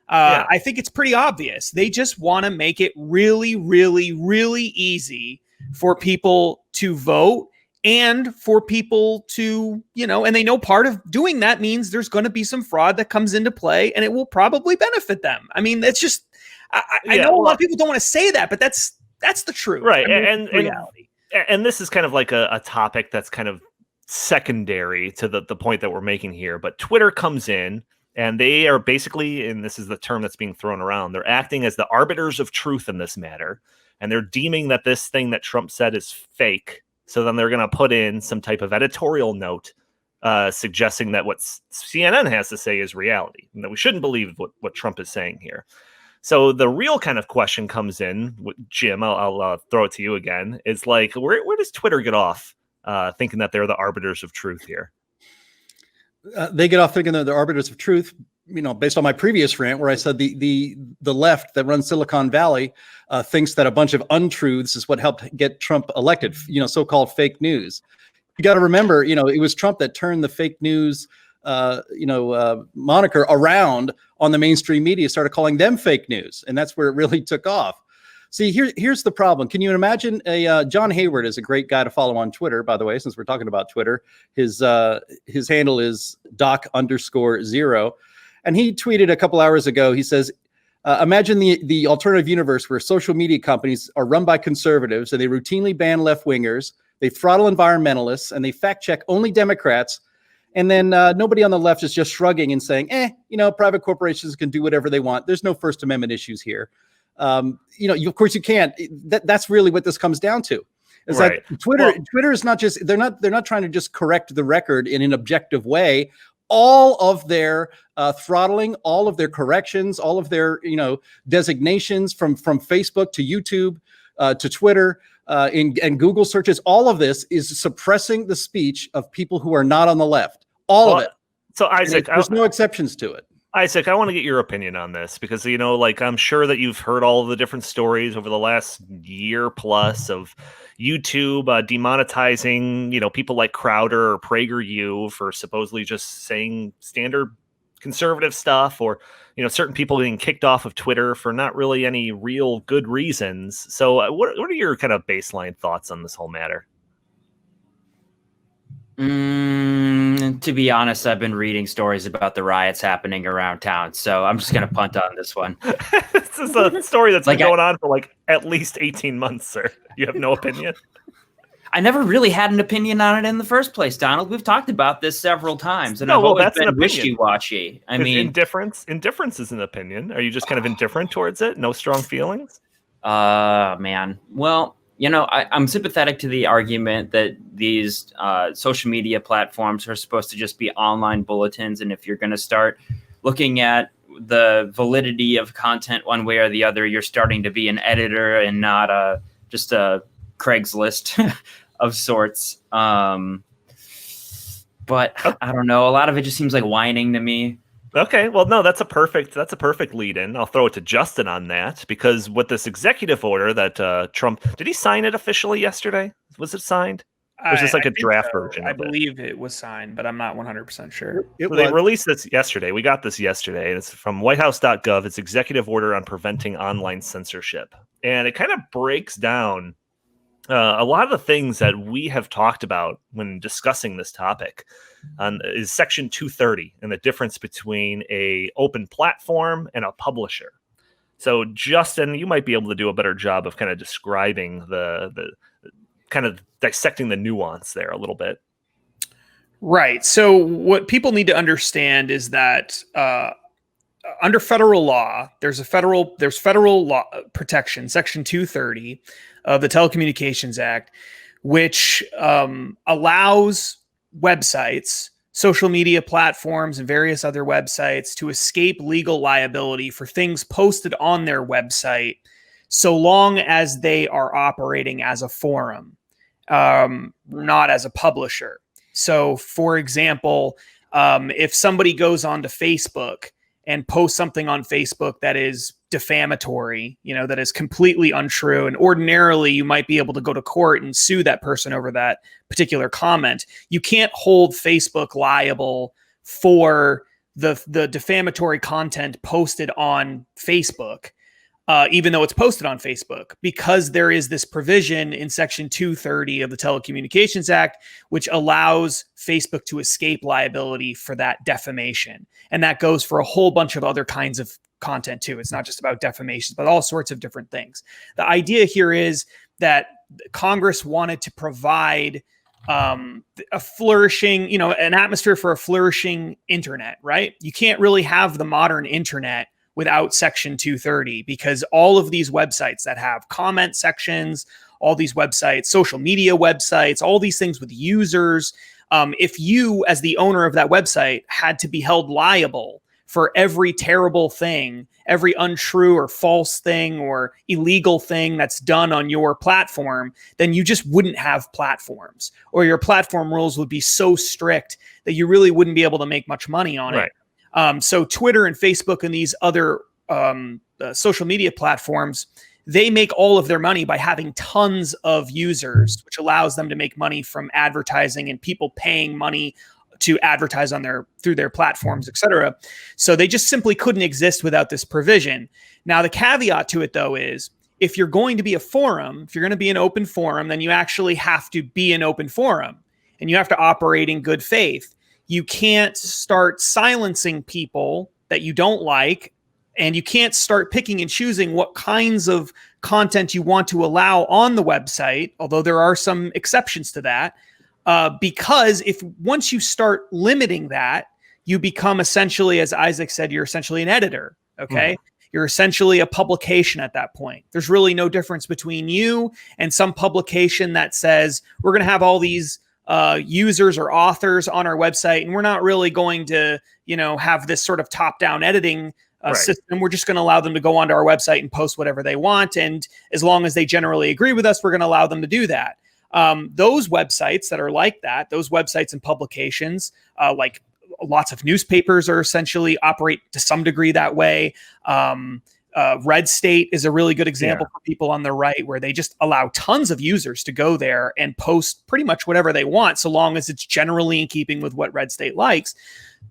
I think it's pretty obvious. They just want to make it really, really, really easy for people to vote and for people to, and they know part of doing that means there's going to be some fraud that comes into play and it will probably benefit them. I mean, it's just, I know a lot of people don't want to say that, but that's the truth. Right. I mean, reality. And this is kind of like a topic that's kind of secondary to the point that we're making here. But Twitter comes in. And they are basically, and this is the term that's being thrown around, they're acting as the arbiters of truth in this matter. And they're deeming that this thing that Trump said is fake. So then they're going to put in some type of editorial note suggesting that what CNN has to say is reality, and that we shouldn't believe what Trump is saying here. So the real kind of question comes in, Jim, I'll throw it to you again. It's like, where does Twitter get off thinking that they're the arbiters of truth here? They get off thinking they're the arbiters of truth, based on my previous rant where I said the left that runs Silicon Valley thinks that a bunch of untruths is what helped get Trump elected, so-called fake news. You got to remember, it was Trump that turned the fake news, moniker around on the mainstream media, started calling them fake news. And that's where it really took off. See, here's the problem. Can you imagine John Hayward is a great guy to follow on Twitter, by the way, since we're talking about Twitter. His handle is doc_0. And he tweeted a couple hours ago, he says, imagine the alternative universe where social media companies are run by conservatives and they routinely ban left-wingers, they throttle environmentalists, and they fact-check only Democrats. And then nobody on the left is just shrugging and saying, private corporations can do whatever they want. There's no First Amendment issues here. Of course you can't. That's really what this comes down to. Is Right. that Twitter is not just they're not trying to just correct the record in an objective way. All of their throttling, all of their corrections, all of their designations from Facebook to YouTube to Twitter and Google searches, all of this is suppressing the speech of people who are not on the left. All of it. So Isaac, there's no exceptions to it. Isaac, I want to get your opinion on this because, I'm sure that you've heard all of the different stories over the last year plus of YouTube demonetizing, people like Crowder or PragerU for supposedly just saying standard conservative stuff, or, certain people getting kicked off of Twitter for not really any real good reasons. So what are your kind of baseline thoughts on this whole matter? To be honest, I've been reading stories about the riots happening around town, so I'm just going to punt on this one. This is a story that's been going on for at least 18 months, sir. You have no opinion? I never really had an opinion on it in the first place, Donald. We've talked about this several times, and I've always been wishy-washy. Indifference is an opinion. Are you just kind of indifferent towards it? No strong feelings? Man. Well, I'm sympathetic to the argument that these social media platforms are supposed to just be online bulletins. And if you're going to start looking at the validity of content one way or the other, you're starting to be an editor and not just a Craigslist of sorts. But I don't know. A lot of it just seems like whining to me. Okay, well, no, that's a perfect lead-in. I'll throw it to Justin on that, because with this executive order that Trump, did he sign it officially yesterday? Was it signed? Or is this like a draft version? I believe it was signed, but I'm not 100% sure. They released this yesterday. We got this yesterday, and it's from whitehouse.gov. It's executive order on preventing online censorship. And it kind of breaks down a lot of the things that we have talked about when discussing this topic. Is Section 230 and the difference between a open platform and a publisher. So, Justin, you might be able to do a better job of kind of describing the kind of dissecting the nuance there a little bit. Right. So, what people need to understand is that under federal law, there's federal law protection, Section 230 of the Telecommunications Act, which allows websites, social media platforms, and various other websites to escape legal liability for things posted on their website, so long as they are operating as a forum, not as a publisher. So, for example, if somebody goes onto Facebook and posts something on Facebook that is defamatory, that is completely untrue, and ordinarily you might be able to go to court and sue that person over that particular comment, you can't hold Facebook liable for the defamatory content posted on Facebook, even though it's posted on Facebook, because there is this provision in Section 230 of the Telecommunications Act, which allows Facebook to escape liability for that defamation. And that goes for a whole bunch of other kinds of content too. It's not just about defamation, but all sorts of different things. The idea here is that Congress wanted to provide a flourishing, an atmosphere for a flourishing internet, right? You can't really have the modern internet without Section 230, because all of these websites that have comment sections, all these websites, social media websites, all these things with users, if you, as the owner of that website, had to be held liable for every terrible thing, every untrue or false thing or illegal thing that's done on your platform, then you just wouldn't have platforms, or your platform rules would be so strict that you really wouldn't be able to make much money on it. So Twitter and Facebook and these other social media platforms, they make all of their money by having tons of users, which allows them to make money from advertising and people paying money to advertise on through their platforms, et cetera. So they just simply couldn't exist without this provision. Now, the caveat to it, though, is if you're going to be a forum, if you're going to be an open forum, then you actually have to be an open forum and you have to operate in good faith. You can't start silencing people that you don't like, and you can't start picking and choosing what kinds of content you want to allow on the website, although there are some exceptions to that. Because once you start limiting that, you become essentially, as Isaac said, you're essentially an editor. Okay. You're essentially a publication at that point. There's really no difference between you and some publication that says we're going to have all these users or authors on our website, and we're not really going to, have this sort of top-down editing system. We're just going to allow them to go onto our website and post whatever they want, and as long as they generally agree with us, we're going to allow them to do that. Those websites that are like that, those websites and publications, like lots of newspapers are essentially operate to some degree that way. Red State is a really good example for people on the right, where they just allow tons of users to go there and post pretty much whatever they want, so long as it's generally in keeping with what Red State likes.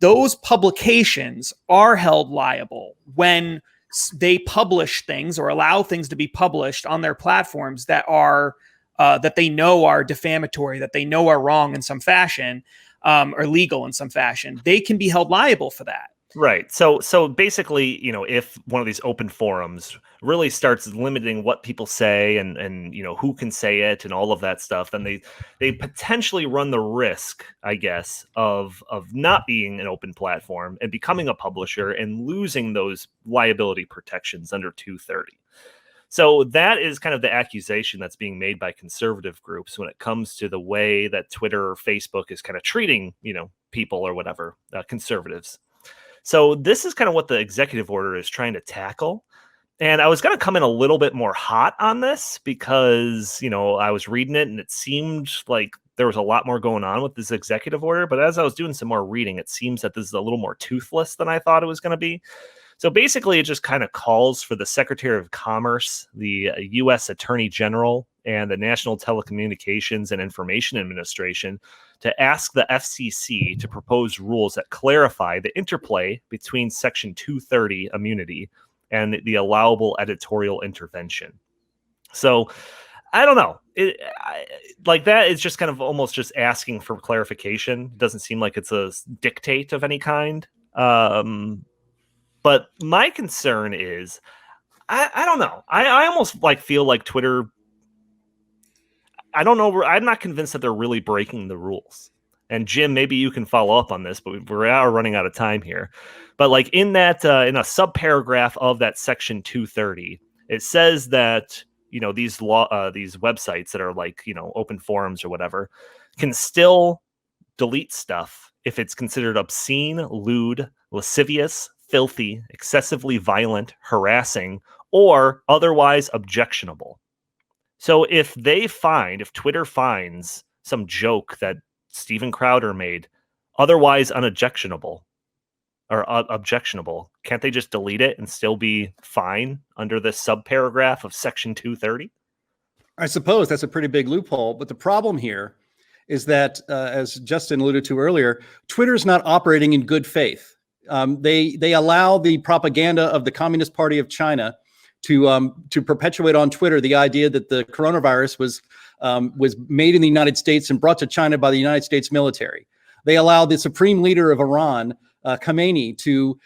Those publications are held liable when they publish things or allow things to be published on their platforms that are that they know are defamatory, that they know are wrong in some fashion, or legal in some fashion. They can be held liable for that. Right. So basically, if one of these open forums really starts limiting what people say and who can say it and all of that stuff, then they potentially run the risk, I guess, of not being an open platform and becoming a publisher and losing those liability protections under 230. So that is kind of the accusation that's being made by conservative groups when it comes to the way that Twitter or Facebook is kind of treating, people or whatever, conservatives. So this is kind of what the executive order is trying to tackle. And I was going to come in a little bit more hot on this because, I was reading it and it seemed like there was a lot more going on with this executive order. But as I was doing some more reading, it seems that this is a little more toothless than I thought it was going to be. So basically, it just kind of calls for the Secretary of Commerce, the U.S. Attorney General, and the National Telecommunications and Information Administration to ask the FCC to propose rules that clarify the interplay between Section 230 immunity and the allowable editorial intervention. So I don't know. That is just kind of almost just asking for clarification. It doesn't seem like it's a dictate of any kind. But my concern is, I don't know. I almost feel like Twitter. I don't know. I'm not convinced that they're really breaking the rules. And Jim, maybe you can follow up on this, but we're running out of time here. But in that, in a subparagraph of that Section 230, it says that these websites that are open forums or whatever can still delete stuff if it's considered obscene, lewd, lascivious, filthy, excessively violent, harassing, or otherwise objectionable. So if Twitter finds some joke that Steven Crowder made otherwise unobjectionable or objectionable, can't they just delete it and still be fine under this subparagraph of Section 230? I suppose that's a pretty big loophole. But the problem here is that, as Justin alluded to earlier, Twitter's not operating in good faith. They allow the propaganda of the Communist Party of China to perpetuate on Twitter the idea that the coronavirus was made in the United States and brought to China by the United States military. They allow the supreme leader of Iran, Khamenei, to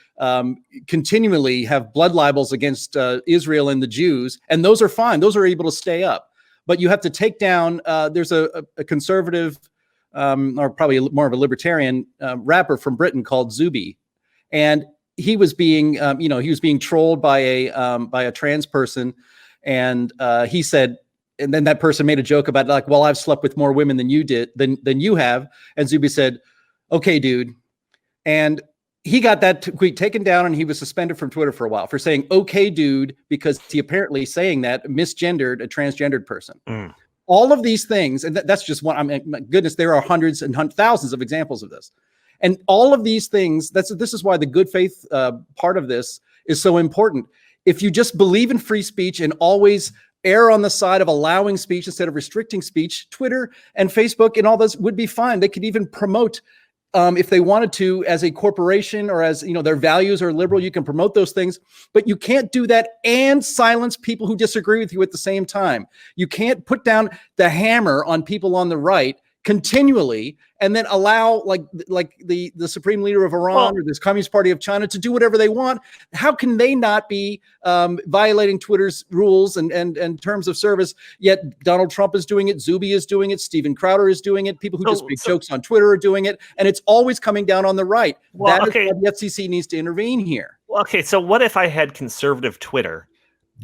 continually have blood libels against Israel and the Jews, and those are fine. Those are able to stay up. But you have to take down. There's a conservative, or probably more of a libertarian rapper from Britain called Zuby. And he was being, he was being trolled by a trans person, and he said, and then that person made a joke about well, I've slept with more women than you did, than you have, and Zuby said, "Okay, dude," and he got that tweet taken down, and he was suspended from Twitter for a while for saying "Okay, dude," because he apparently saying that misgendered a transgendered person. Mm. All of these things, and that's just one. I mean, my goodness, there are hundreds and thousands of examples of this. And all of these things, this is why the good faith part of this is so important. If you just believe in free speech and always err on the side of allowing speech instead of restricting speech, Twitter and Facebook and all those would be fine. They could even promote, if they wanted to, as a corporation or as their values are liberal, you can promote those things, but you can't do that and silence people who disagree with you at the same time. You can't put down the hammer on people on the right continually and then allow like the supreme leader of Iran or this Communist Party of China to do whatever they want. How can they not be violating Twitter's rules and terms of service? Yet Donald Trump is doing it, Zuby is doing it, Steven Crowder is doing it, people who just make jokes on Twitter are doing it, and it's always coming down on the right. That is why the FCC needs to intervene here. Okay, so what if I had conservative Twitter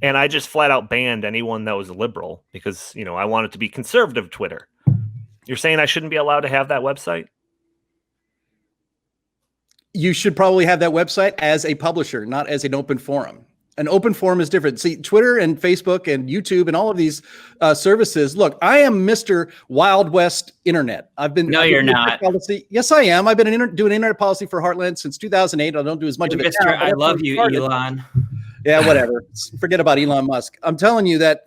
and I just flat out banned anyone that was liberal because, I want it to be conservative Twitter? You're saying I shouldn't be allowed to have that website? You should probably have that website as a publisher, not as an open forum. An open forum is different. See, Twitter and Facebook and YouTube and all of these services. Look, I am Mr. Wild West Internet. No, you're not. Policy. Yes, I am. I've been doing internet policy for Heartland since 2008. I don't do as much of it now. I love you, Elon. Yeah, whatever. Forget about Elon Musk. I'm telling you that,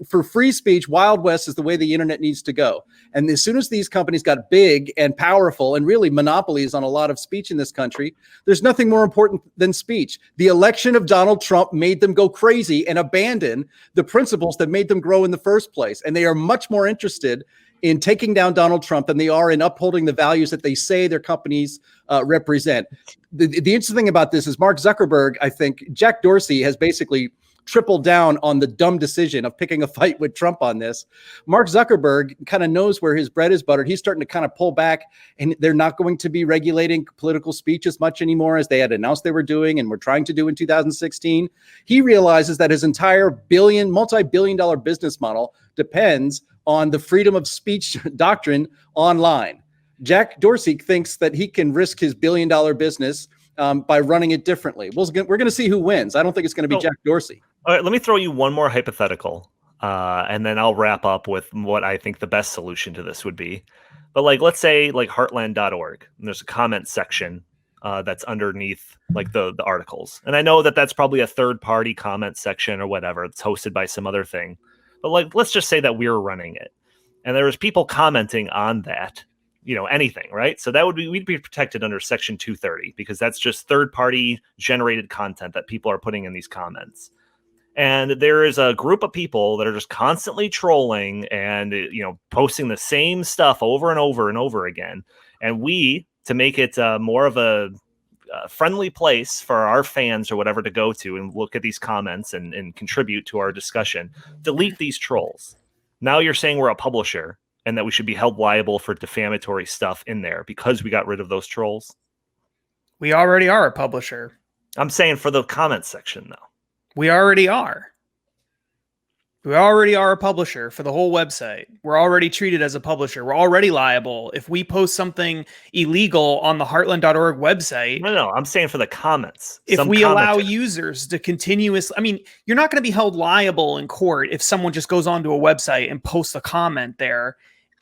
for free speech, Wild West is the way the internet needs to go. And as soon as these companies got big and powerful and really monopolies on a lot of speech in this country, there's nothing more important than speech. The election of Donald Trump made them go crazy and abandon the principles that made them grow in the first place. And they are much more interested in taking down Donald Trump than they are in upholding the values that they say their companies represent. The interesting thing about this is Mark Zuckerberg, I think Jack Dorsey has basically tripled down on the dumb decision of picking a fight with Trump on this. Mark Zuckerberg kind of knows where his bread is buttered. He's starting to kind of pull back, and they're not going to be regulating political speech as much anymore as they had announced they were doing and were trying to do in 2016. He realizes that his entire multi-billion-dollar business model depends on the freedom of speech doctrine online. Jack Dorsey thinks that he can risk his billion-dollar business by running it differently. We're going to see who wins. I don't think it's going to be Jack Dorsey. All right, let me throw you one more hypothetical, and then I'll wrap up with what I think the best solution to this would be. But let's say heartland.org, and there's a comment section that's underneath the articles. And I know that that's probably a third-party comment section or whatever. It's hosted by some other thing. But let's just say that we're running it, and there was people commenting on that. Anything, right? So we'd be protected under Section 230 because that's just third-party generated content that people are putting in these comments. And there is a group of people that are just constantly trolling and, posting the same stuff over and over and over again. And we, to make it more of a friendly place for our fans or whatever to go to and look at these comments and contribute to our discussion, delete these trolls. Now you're saying we're a publisher and that we should be held liable for defamatory stuff in there because we got rid of those trolls? We already are a publisher. I'm saying for the comment section, though. We already are. We already are a publisher for the whole website. We're already treated as a publisher. We're already liable. If we post something illegal on the heartland.org website. No, I'm saying for the comments. If we allow users to you're not going to be held liable in court if someone just goes onto a website and posts a comment there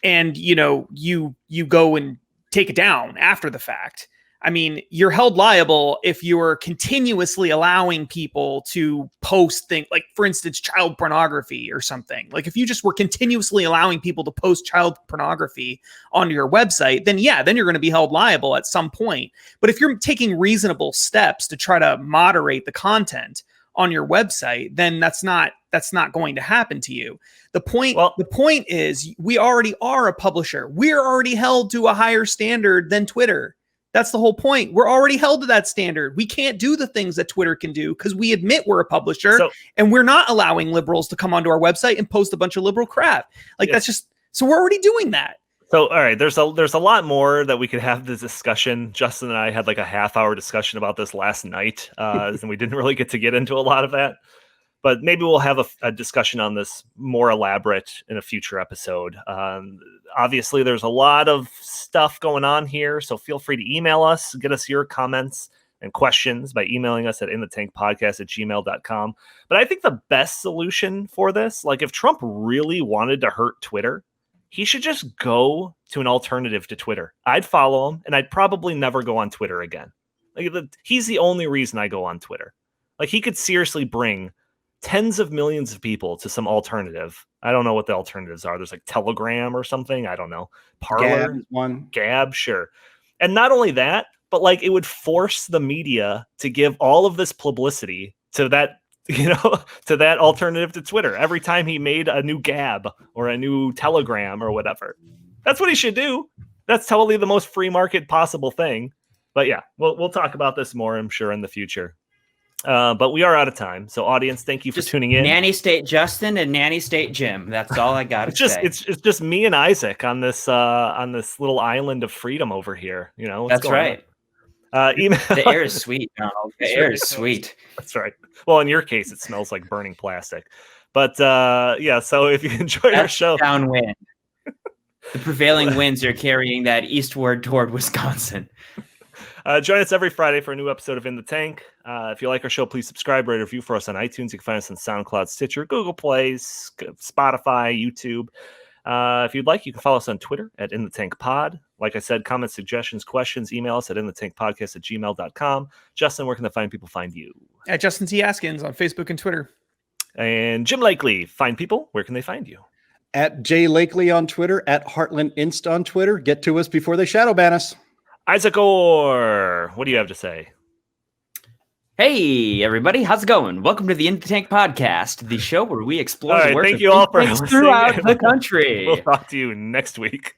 and, you go and take it down after the fact. You're held liable if you're continuously allowing people to post things like, for instance, child pornography or something. If you just were continuously allowing people to post child pornography onto your website, then you're going to be held liable at some point. But if you're taking reasonable steps to try to moderate the content on your website, then that's not going to happen to you. The point is we already are a publisher. We're already held to a higher standard than Twitter. That's the whole point. We're already held to that standard. We can't do the things that Twitter can do because we admit we're a publisher and we're not allowing liberals to come onto our website and post a bunch of liberal crap. That's just, so we're already doing that. So, all right, there's a lot more that we could have this discussion. Justin and I had a half-hour discussion about this last night, and we didn't really get to get into a lot of that. But maybe we'll have a discussion on this more elaborate in a future episode. Obviously, there's a lot of stuff going on here, so feel free to email us, get us your comments and questions by emailing us at inthetankpodcast@gmail.com. But I think the best solution for this, if Trump really wanted to hurt Twitter, he should just go to an alternative to Twitter. I'd follow him, and I'd probably never go on Twitter again. He's the only reason I go on Twitter. He could seriously bring tens of millions of people to some alternative. I don't know what the alternatives are. There's Telegram or something. I don't know. Parler, Gab, sure. And not only that, but it would force the media to give all of this publicity to that, to that alternative to Twitter. Every time he made a new Gab or a new Telegram or whatever. That's what he should do. That's totally the most free market possible thing. But yeah, we'll talk about this more, I'm sure, in the future. But we are out of time. So audience, thank you for tuning in. Nanny State Justin and Nanny State Jim. That's all I got to say. It's just me and Isaac on this little island of freedom over here. That's right. Email. The air is sweet, Donald. The air is sweet. That's right. Well, in your case, it smells like burning plastic. But yeah, so if you enjoyed our show, downwind. The prevailing winds are carrying that eastward toward Wisconsin. Join us every Friday for a new episode of In the Tank. If you like our show, please subscribe, rate, review for us on iTunes. You can find us on SoundCloud, Stitcher, Google Play, Spotify, YouTube. If you'd like, you can follow us on Twitter at In the Tank Pod. Like I said, comments, suggestions, questions, email us at inthetankpodcast@gmail.com. Justin, where can the fine people find you? At Justin T. Haskins on Facebook and Twitter. And Jim Lakely, fine people, where can they find you? At Jay Lakely on Twitter, at Heartland Inst on Twitter. Get to us before they shadow ban us. Isaac Orr, what do you have to say? Hey, everybody. How's it going? Welcome to the In the Tank Podcast, the show where we explore the work thank of you all for tanks listening. throughout the country. We'll talk to you next week.